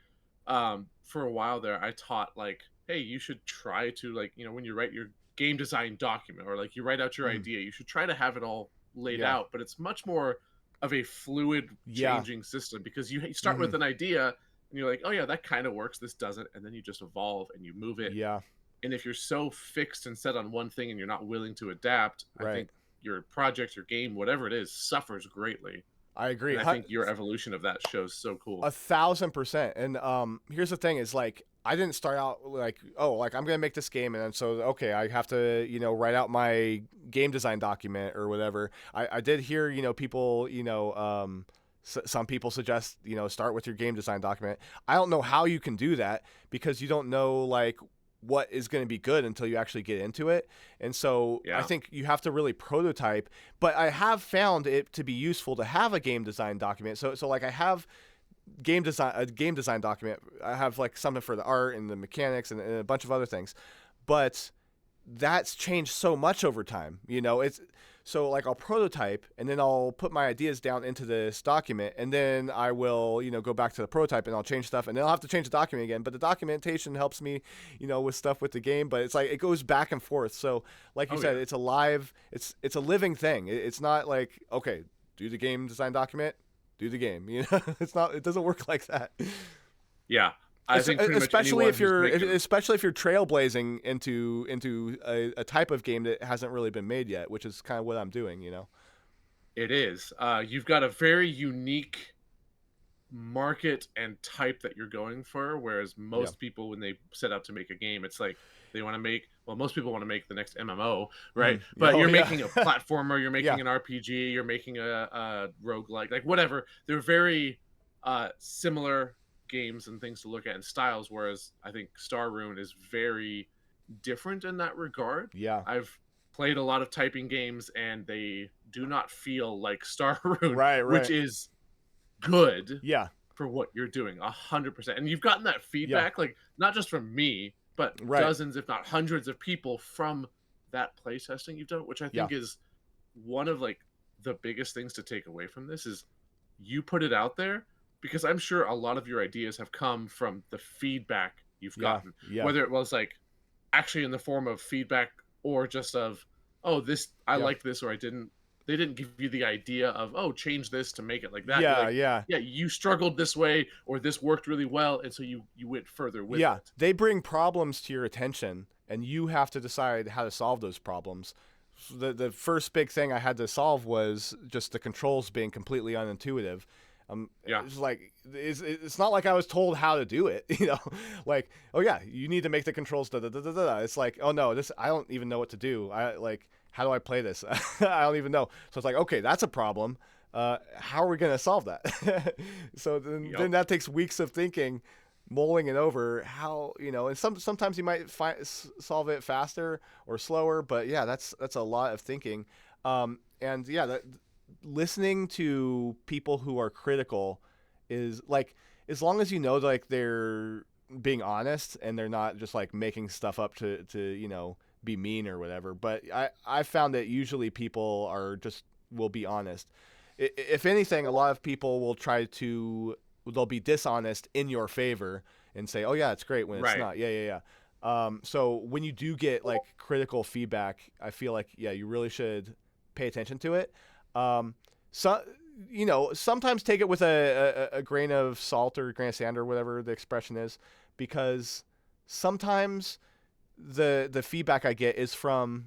for a while there, I taught like, hey, you should try to like, when you write your game design document or like you write out your idea, you should try to have it all laid out. But it's much more of a fluid changing system, because you start with an idea and you're like, oh yeah, that kind of works, this doesn't, and then you just evolve and you move it. And if you're so fixed and set on one thing and you're not willing to adapt, I think your project, your game, whatever it is, suffers greatly. I agree. And I think your evolution of that shows so cool. 1,000%. And here's the thing: is like I didn't start out like, oh, like I'm gonna make this game, and then so okay, I have to write out my game design document or whatever. I did hear people some people suggest start with your game design document. I don't know how you can do that because you don't know like what is going to be good until you actually get into it. And so I think you have to really prototype, but I have found it to be useful to have a game design document. So like I have a game design document. I have like something for the art and the mechanics and a bunch of other things, but that's changed so much over time. It's so like I'll prototype and then I'll put my ideas down into this document, and then I will go back to the prototype and I'll change stuff, and then I'll have to change the document again. But the documentation helps me with stuff with the game, but it's like it goes back and forth. So like you said, it's alive. It's a living thing. It's not like, okay, do the game design document, do the game. It's not. It doesn't work like that. Yeah. I think pretty much Especially anyone if who's you're making especially if you're trailblazing into a type of game that hasn't really been made yet, which is kind of what I'm doing, you know. it is. You've got a very unique market and type that you're going for, whereas Yeah. most people, when they set out to make a game, it's like they want to make, well, most people want to make the next MMO, right? Mm. But Oh, you're yeah. making a platformer, you're Yeah. making an RPG, you're making a roguelike, like whatever. They're very similar games and things to look at in styles, whereas I think StarRune is very different in that regard. Yeah. I've played a lot of typing games and they do not feel like StarRune, Right, which right. is good Yeah. for what you're doing, 100%. And you've gotten that Yeah. feedback, like not just from me, but Right. dozens, if not hundreds, of people from that playtesting you've done, which I Yeah. think is one of like the biggest things to take away from this is you put it out there, because I'm sure a lot of your ideas have come from the feedback you've Yeah. gotten, Yeah. whether it was like actually in the form of feedback or just of, oh, this, I Yeah. liked this, or I didn't. They didn't give you the idea of, oh, change this to make it like that. You're Yeah, like, yeah. yeah, you struggled this way, or this worked really well, and so you went further with Yeah. it. They bring problems to your attention and you have to decide how to solve those problems. The first big thing I had to solve was just the controls being completely unintuitive. Yeah. It's like it's not like I was told how to do it, you know. Like, oh yeah, you need to make the controls da da da da da. It's like, oh no, this I don't even know what to do. I like, how do I play this? I don't even know. So it's like, okay, that's a problem. How are we gonna solve that? So then that takes weeks of thinking, mulling it over. How, you know, and sometimes you might solve it faster or slower, but yeah, that's a lot of thinking. And yeah, listening to people who are critical is like, as long as you know, like, they're being honest and they're not just like making stuff up to you know, be mean or whatever. But I found that usually people are just will be honest. If anything, a lot of people will they'll be dishonest in your favor and say, oh yeah, it's great, when it's Right. not. Yeah. So when you do get like critical feedback, I feel like, yeah, you really should pay attention to it. So, you know, sometimes take it with a grain of salt or a grain of sand or whatever the expression is, because sometimes the feedback I get is from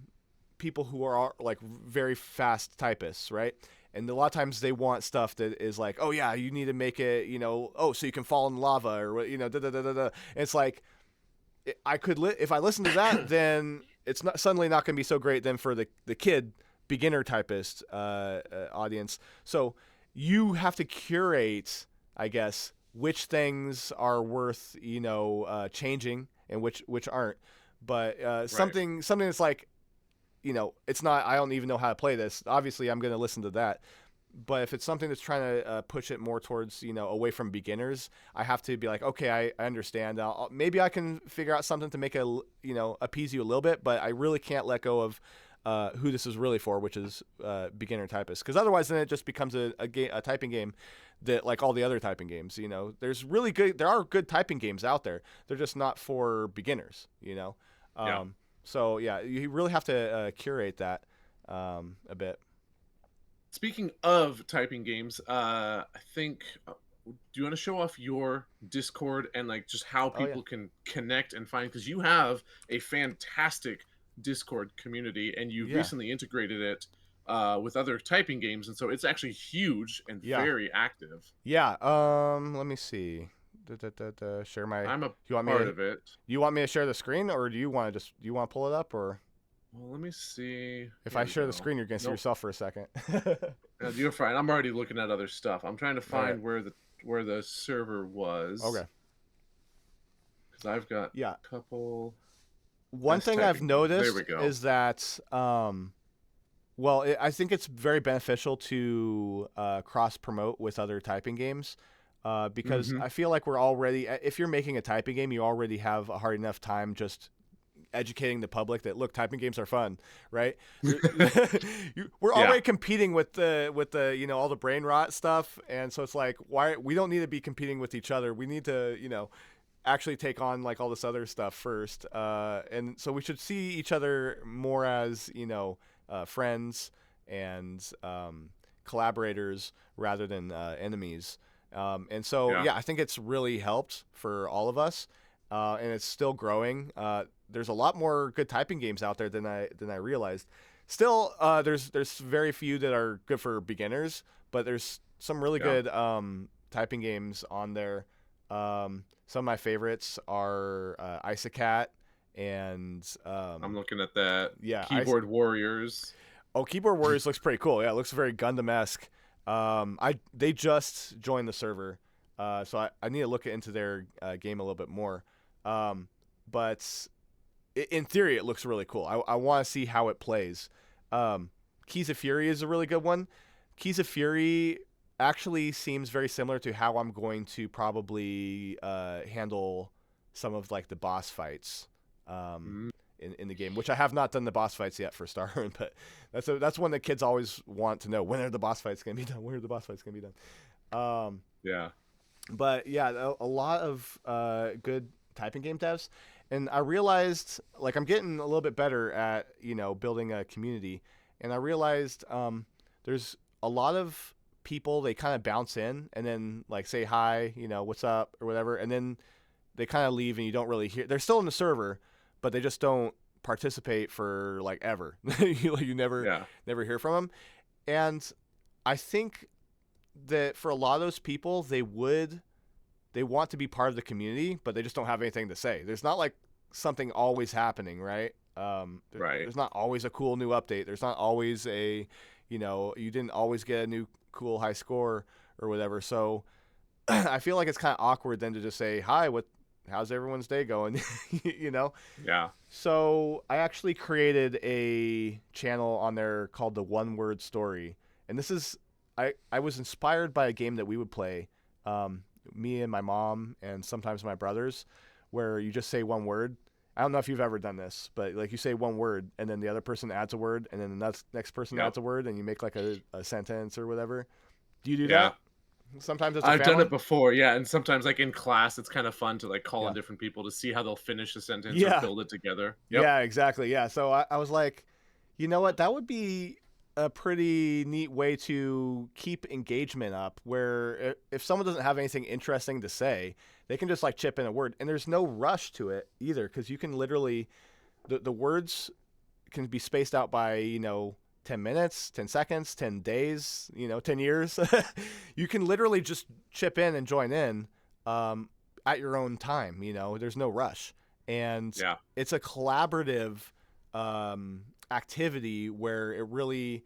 people who are like very fast typists, right? And a lot of times they want stuff that is like, oh yeah, you need to make it, you know, oh, so you can fall in lava, or, you know, da da da da da. And it's like, I could if I listen to that, then it's not suddenly not going to be so great then for the kid beginner typist audience. So you have to curate, I guess, which things are worth, you know, changing and which aren't. But something that's like, you know, it's not, I don't even know how to play this, obviously I'm going to listen to that. But if it's something that's trying to push it more towards, you know, away from beginners, I have to be like, okay, I understand. Maybe I can figure out something to make you know, appease you a little bit, but I really can't let go of who this is really for, which is beginner typists. Because otherwise, then it just becomes a typing game that, like all the other typing games, you know, there are good typing games out there. They're just not for beginners, you know. So yeah, you really have to curate that a bit. Speaking of typing games, I think, do you want to show off your Discord and like just how people can connect and find, because you have a fantastic Discord community and you recently integrated it with other typing games, and so it's actually huge and very active. Yeah. Let me see. Share my. I'm a you want part me to, of it. You want me to share the screen, or do you want to pull it up, or? Well, let me see. If I share the screen, you're gonna see yourself for a second. You're fine. I'm already looking at other stuff. I'm trying to find where the server was. Okay. Because I've got a couple. One thing I've noticed is that, well, I think it's very beneficial to cross promote with other typing games. Because I feel like we're already, if you're making a typing game, you already have a hard enough time just educating the public that, look, typing games are fun, right? We're already competing with the you know, all the brain rot stuff, and so it's like, why we don't need to be competing with each other. We need to, you know, actually take on like all this other stuff first, and so we should see each other more as, you know, friends and collaborators rather than enemies. And so, Yeah. I think it's really helped for all of us, and it's still growing. There's a lot more good typing games out there than I realized. Still, there's very few that are good for beginners, but there's some really Yeah. good typing games on there. Some of my favorites are Isocat and I'm looking at that. yeah, Keyboard Warriors. Oh, Keyboard Warriors looks pretty cool. Yeah, it looks very Gundam-esque. They just joined the server, so I need to look into their game a little bit more. But in theory, it looks really cool. I want to see how it plays. Keys of Fury is a really good one. Keys of Fury actually seems very similar to how I'm going to probably handle some of like the boss fights. In the game, which I have not done the boss fights yet for StarRune, but that's one that kids always want to know. When are the boss fights going to be done? When are the boss fights going to be done? Yeah. But yeah, a lot of good typing game devs, and I realized like I'm getting a little bit better at building a community, and I realized there's a lot of people, they kind of bounce in and then like say hi, what's up or whatever, and then they kind of leave and you don't really hear. They're still in the server, but they just don't participate for like ever. you never hear from them. And I think that for a lot of those people, they want to be part of the community, but they just don't have anything to say. There's not like something always happening, right? There's not always a cool new update. There's not always a, you didn't always get a new cool high score or whatever. So I feel like it's kind of awkward then to just say, hi, how's everyone's day going? Yeah. So I actually created a channel on there called the One Word Story. And this is, I was inspired by a game that we would play, me and my mom and sometimes my brothers, where you just say one word. I don't know if you've ever done this, but like you say one word and then the other person adds a word and then the next person adds a word and you make like a sentence or whatever. Do you do that? Sometimes it's I've done it before, and sometimes like in class, it's kind of fun to like call on Yeah. different people to see how they'll finish a sentence Yeah. or build it together. Yeah, exactly. Yeah. So I was like, you know what? That would be a pretty neat way to keep engagement up, where if someone doesn't have anything interesting to say, they can just like chip in a word, and there's no rush to it either, because you can literally, the words can be spaced out by 10 minutes, 10 seconds, 10 days, 10 years. You can literally just chip in and join in at your own time. There's no rush. And it's a collaborative activity where it really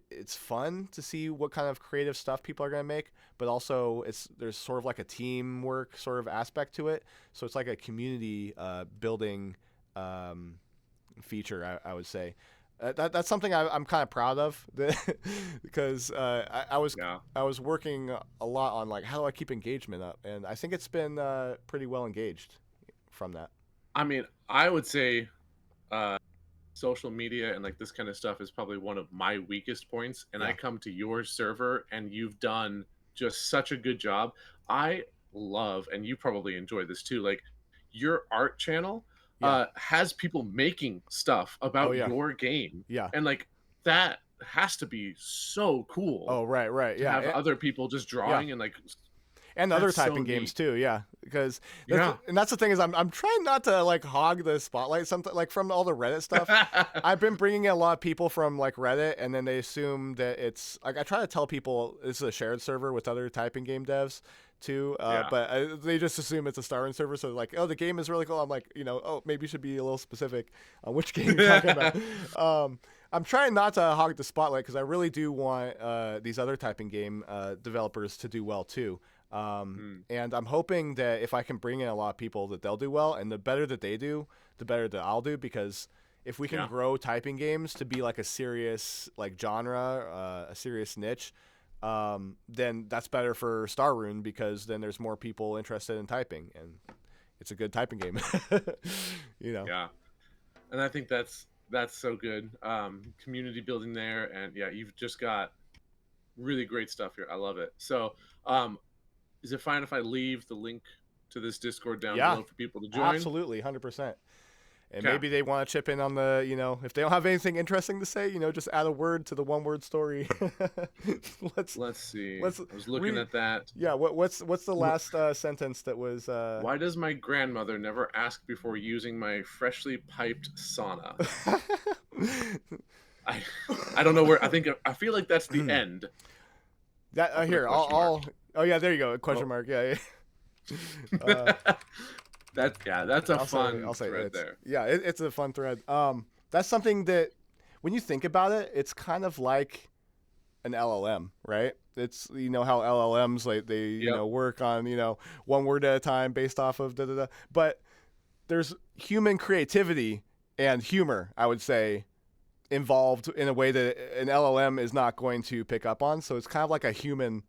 it's fun to see what kind of creative stuff people are going to make, but also there's sort of like a teamwork sort of aspect to it. So it's like a community building feature, I would say. That's something I'm kind of proud of, because I was working a lot on like how do I keep engagement up, and I think it's been pretty well engaged from that. I mean, I would say social media and like this kind of stuff is probably one of my weakest points, and I come to your server and you've done just such a good job. I love, and you probably enjoy this too, like your art channel has people making stuff about your game. And like that has to be so cool. Oh, right. To have other people just drawing and like and other typing games too, because that's the thing is I'm trying not to like hog the spotlight. Something like from all the Reddit stuff, I've been bringing in a lot of people from like Reddit, and then they assume that it's like I try to tell people this is a shared server with other typing game devs too, but they just assume it's a StarRune server, so like, oh, the game is really cool. I'm like, oh, maybe you should be a little specific on which game you're talking about. I'm trying not to hog the spotlight because I really do want these other typing game developers to do well too. And I'm hoping that if I can bring in a lot of people, that they'll do well, and the better that they do, the better that I'll do, because if we can grow typing games to be like a serious like genre, a serious niche, then that's better for StarRune, because then there's more people interested in typing, and it's a good typing game. Yeah, and I think that's so good. Community building there, and you've just got really great stuff here. I love it. So is it fine if I leave the link to this Discord down below for people to join? Absolutely, 100%. And Okay. maybe they want to chip in on the, if they don't have anything interesting to say, just add a word to the one-word story. Let's see. let's I was looking read. at that. Yeah, what's the last sentence that was? Why does my grandmother never ask before using my freshly piped sauna? I I don't know where. I feel like that's the end. That I'll put a here, question mark. oh yeah, there you go, question Oh. mark. Yeah. That's a fun I'll say thread there. Yeah, it's a fun thread. That's something that when you think about it, it's kind of like an LLM, right? It's how LLMs like they Yep. work on one word at a time based off of da da da. But there's human creativity and humor, I would say, involved in a way that an LLM is not going to pick up on. So it's kind of like a human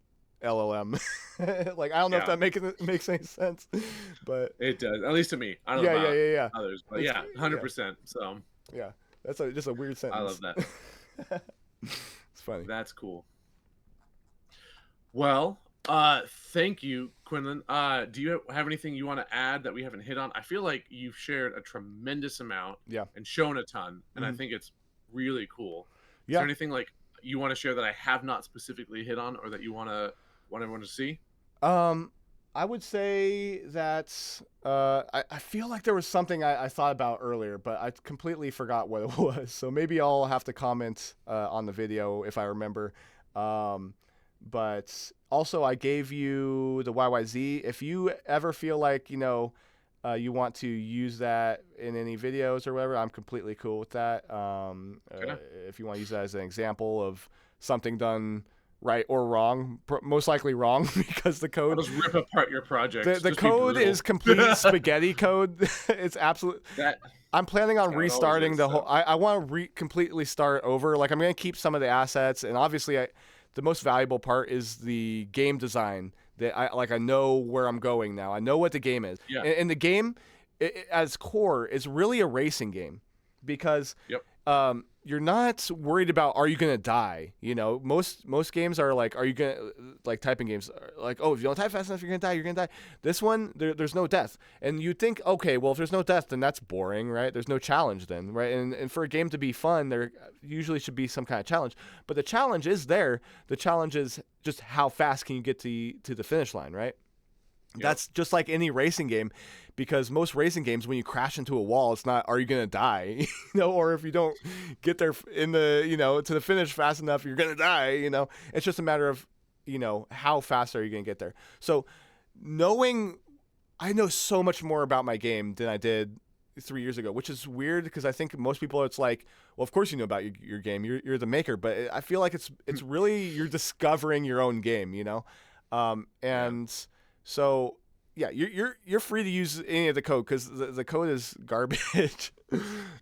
LLM. Like I don't know if Yeah. that makes any sense, but It does, at least to me. I don't know about yeah. others, but It's- yeah, 100%. So Yeah, that's just a weird I love sentence. that. It's funny. That's cool. Well, thank you, Quinlan. Do you have anything you want to add that we haven't hit on? I feel like you've shared a tremendous amount Yeah. and shown a ton, and I Mhm. think it's really cool. Is Yeah. there anything like you want to share that I have not specifically hit on, or that you want everyone to see? I would say that I feel like there was something I thought about earlier, but I completely forgot what it was. So maybe I'll have to comment on the video if I remember. But also, I gave you the YYZ. If you ever feel like you want to use that in any videos or whatever, I'm completely cool with that. Okay. If you want to use that as an example of something done right or wrong, most likely wrong because the I'll code just rip apart your project. the code is complete spaghetti code. It's absolute. That I'm planning on how it always restarting is, the whole. so. I want to completely start over. Like I'm going to keep some of the assets, and obviously, the most valuable part is the game design. That I know where I'm going now. I know what the game is. Yeah. And the game, as core, is really a racing game, because Yep. you're not worried about are you gonna die. Most games are like, are you gonna, like typing games are like, oh, if you don't type fast enough you're gonna die. This one there's no death, and you think, okay, well if there's no death then that's boring, right? There's no challenge then, right? And for a game to be fun there usually should be some kind of challenge, but the challenge is there. The challenge is just how fast can you get to the finish line, right? Yep. That's just like any racing game, because most racing games, when you crash into a wall, it's not, are you going to die? Or if you don't get there in the, to the finish fast enough, you're going to die, It's just a matter of, how fast are you going to get there? So I know so much more about my game than I did 3 years ago, which is weird because I think most people, it's like, well, of course you know about your game. You're the maker, but I feel like it's really, you're discovering your own game, and so yeah, you're free to use any of the code because the code is garbage.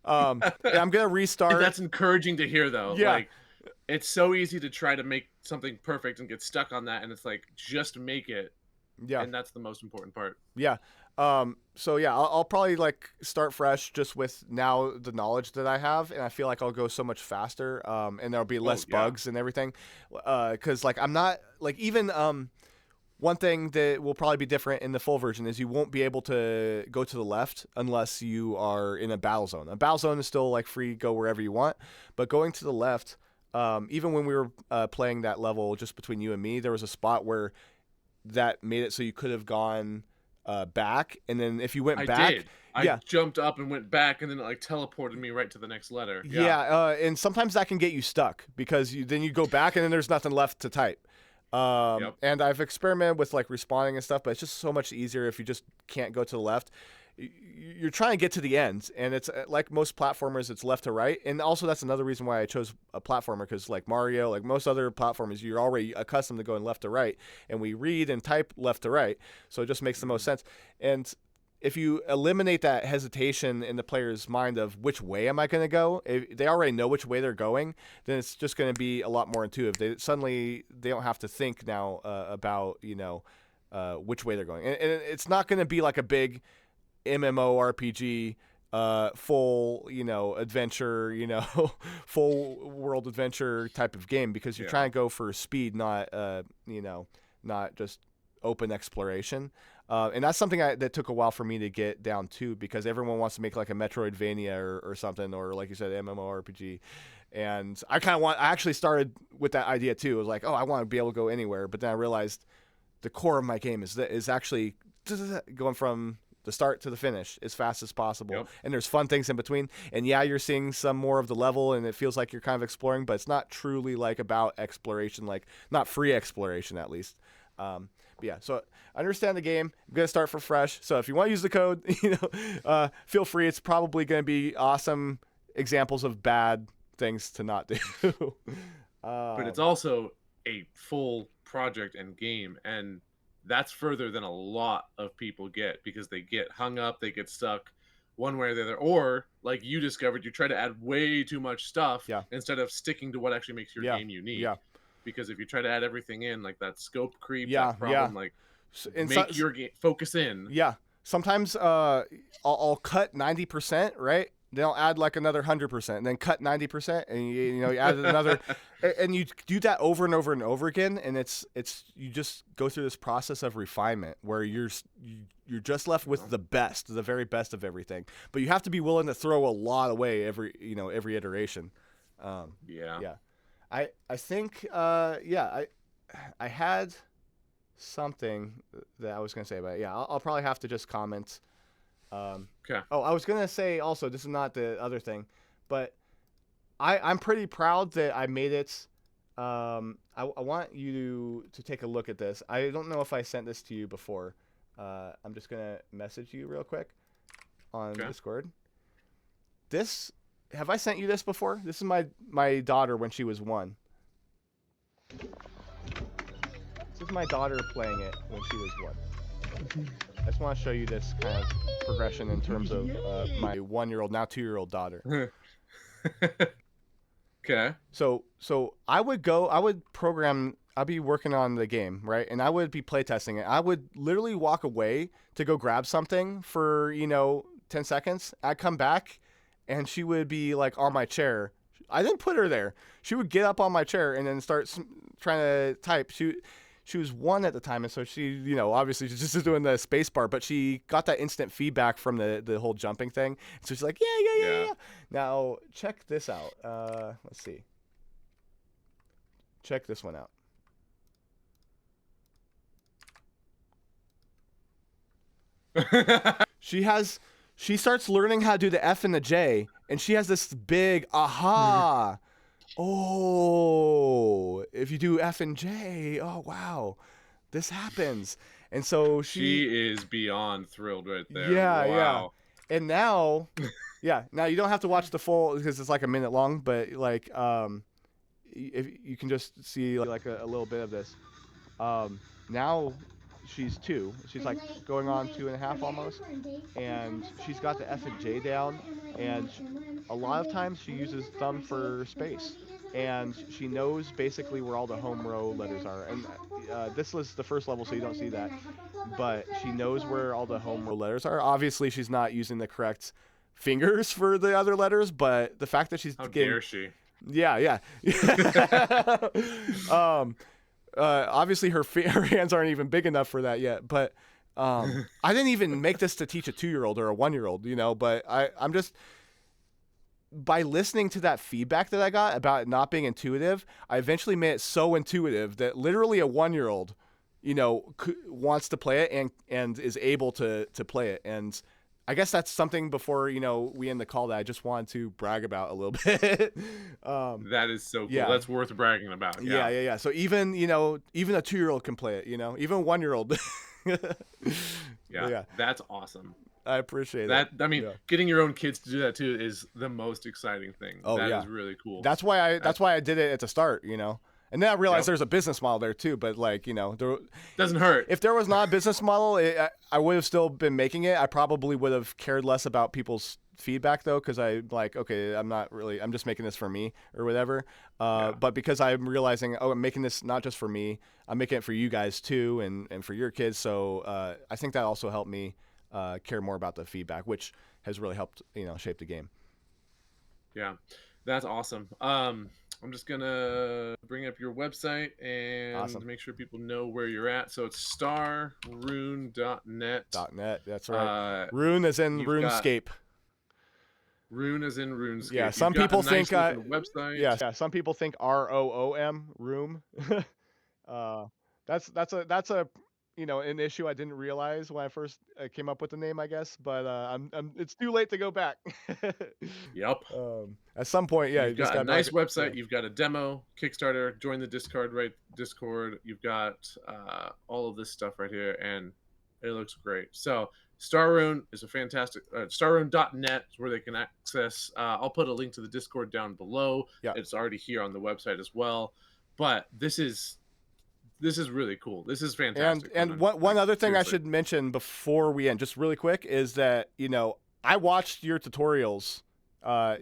I'm gonna restart. That's encouraging to hear, though. Yeah. Like, it's so easy to try to make something perfect and get stuck on that, and it's like, just make it. Yeah. And that's the most important part. Yeah. So yeah, I'll probably like start fresh just with now the knowledge that I have, and I feel like I'll go so much faster. And there'll be less yeah. bugs and everything. Cause like I'm not like even one thing that will probably be different in the full version is you won't be able to go to the left unless you are in a battle zone. A battle zone is still like free, go wherever you want, but going to the left, even when we were playing that level just between you and me, there was a spot where that made it so you could have gone back, and then if you went back, I jumped up and went back, and then it like teleported me right to the next letter. And sometimes that can get you stuck because then you go back and then there's nothing left to type. And I've experimented with like respawning and stuff, but it's just so much easier if you just can't go to the left. You're trying to get to the end, and it's like most platformers, it's left to right. And also that's another reason why I chose a platformer, because like Mario, like most other platformers, you're already accustomed to going left to right, and we read and type left to right, so it just makes the most sense. And if you eliminate that hesitation in the player's mind of which way am I going to go, if they already know which way they're going, then it's just going to be a lot more intuitive. They don't have to think now about which way they're going, and it's not going to be like a big MMORPG, full, adventure, full world adventure type of game, because you're trying to go for speed, not just open exploration. And that's something that took a while for me to get down to, because everyone wants to make like a Metroidvania or something, or like you said, MMORPG. And I actually started with that idea too. It was like, oh, I want to be able to go anywhere. But then I realized the core of my game is actually going from the start to the finish as fast as possible. Yep. And there's fun things in between. And yeah, you're seeing some more of the level and it feels like you're kind of exploring, but it's not truly like about exploration, like not free exploration at least. But yeah, so I understand the game. I'm going to start for fresh. So if you want to use the code, feel free. It's probably going to be awesome examples of bad things to not do. But it's also a full project and game, and that's further than a lot of people get, because they get hung up, they get stuck one way or the other, or like you discovered, you try to add way too much stuff instead of sticking to what actually makes your game unique. Because if you try to add everything in, like that scope creep, that problem, like make your game focus in. Sometimes I'll cut 90%, right? They'll add like another 100%, and then cut 90%, and you add another, and you do that over and over and over again, and it's you just go through this process of refinement where you're just left with the very best of everything, but you have to be willing to throw a lot away every iteration. I think I had something that I was gonna say, but I'll probably have to just comment. Okay. Oh, I was gonna say also, this is not the other thing, but I'm pretty proud that I made it. I want you to take a look at this. I don't know if I sent this to you before. I'm just gonna message you real quick on Discord. Have I sent you this before? This is my daughter when she was 1. This is my daughter playing it when she was 1. I just want to show you this kind of progression in terms of my 1-year-old, now 2-year-old daughter. Okay. So I'd be working on the game, right? And I would be playtesting it. I would literally walk away to go grab something for, 10 seconds. I'd come back and she would be like on my chair. I didn't put her there. She would get up on my chair and then start trying to type. She was 1 at the time, and so she, obviously she's just doing the space bar, but she got that instant feedback from the whole jumping thing. So she's like, yeah. Now, check this out. Let's see. Check this one out. She starts learning how to do the F and the J, and she has this big aha. Oh, if you do F and J, oh wow, this happens. And so she is beyond thrilled right there. Yeah. And now, now you don't have to watch the full because it's like a minute long, but like if you can just see like a little bit of this. Now she's 2. She's like going on 2.5 almost, and she's got the F and J down, and a lot of times she uses thumb for space, and she knows basically where all the home row letters are. And this was the first level, so you don't see that, but she knows where all the home row letters are. Obviously she's not using the correct fingers for the other letters, but the fact that she's dare she? Yeah. Obviously her hands aren't even big enough for that yet, but I didn't even make this to teach a 2-year-old or a 1-year-old, but I'm just, by listening to that feedback that I got about it not being intuitive, I eventually made it so intuitive that literally a 1-year-old, wants to play it and is able to play it. And I guess that's something before, we end the call that I just wanted to brag about a little bit. That is so cool. That's worth bragging about. Yeah. So even a 2-year-old can play it, even a 1-year-old. Yeah. That's awesome. I appreciate that. I mean, getting your own kids to do that too is the most exciting thing. That is really cool. That's why I did it at the start, And then I realized there's a business model there too, but doesn't hurt. If there was not a business model, I would have still been making it. I probably would have cared less about people's feedback though, because I'm just making this for me or whatever. But because I'm realizing, I'm making this not just for me, I'm making it for you guys too, and for your kids. So I think that also helped me care more about the feedback, which has really helped shape the game. Yeah, that's awesome. I'm just gonna bring up your website and Awesome. make sure people know where you're at. So it's starrune.net. .net. That's right. Rune Rune as in you've got RuneScape. Rune as in RuneScape. Yeah, You've some got a people nice think looking website. yeah, some people think ROOM, room. That's a an issue I didn't realize when I first came up with the name, I guess. But it's too late to go back. Yep. At some point, yeah, you You've just got a gotta be like, nice yeah. website. You've got a demo, Kickstarter. Join the Discord. You've got all of this stuff right here, and it looks great. So StarRune is a fantastic. StarRune.net is where they can access. I'll put a link to the Discord down below. Yeah. It's already here on the website as well. But this is really cool. This is fantastic. And Quinlan. one other thing seriously. I should mention before we end, just really quick, is that I watched your tutorials. I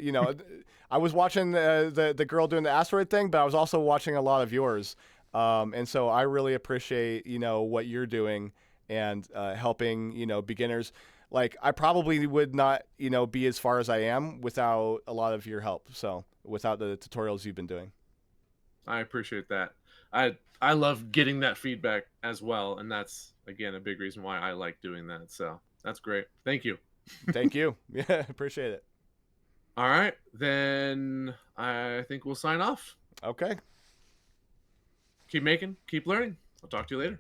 was watching the girl doing the asteroid thing, but I was also watching a lot of yours. And so I really appreciate what you're doing and helping beginners. Like, I probably would not be as far as I am without a lot of your help. So without the tutorials you've been doing. I appreciate that. I love getting that feedback as well, and that's again a big reason why I like doing that. So that's great. Thank you. Thank you. Yeah, appreciate it. All right, then I think we'll sign off. Okay. Keep making, keep learning. I'll talk to you later.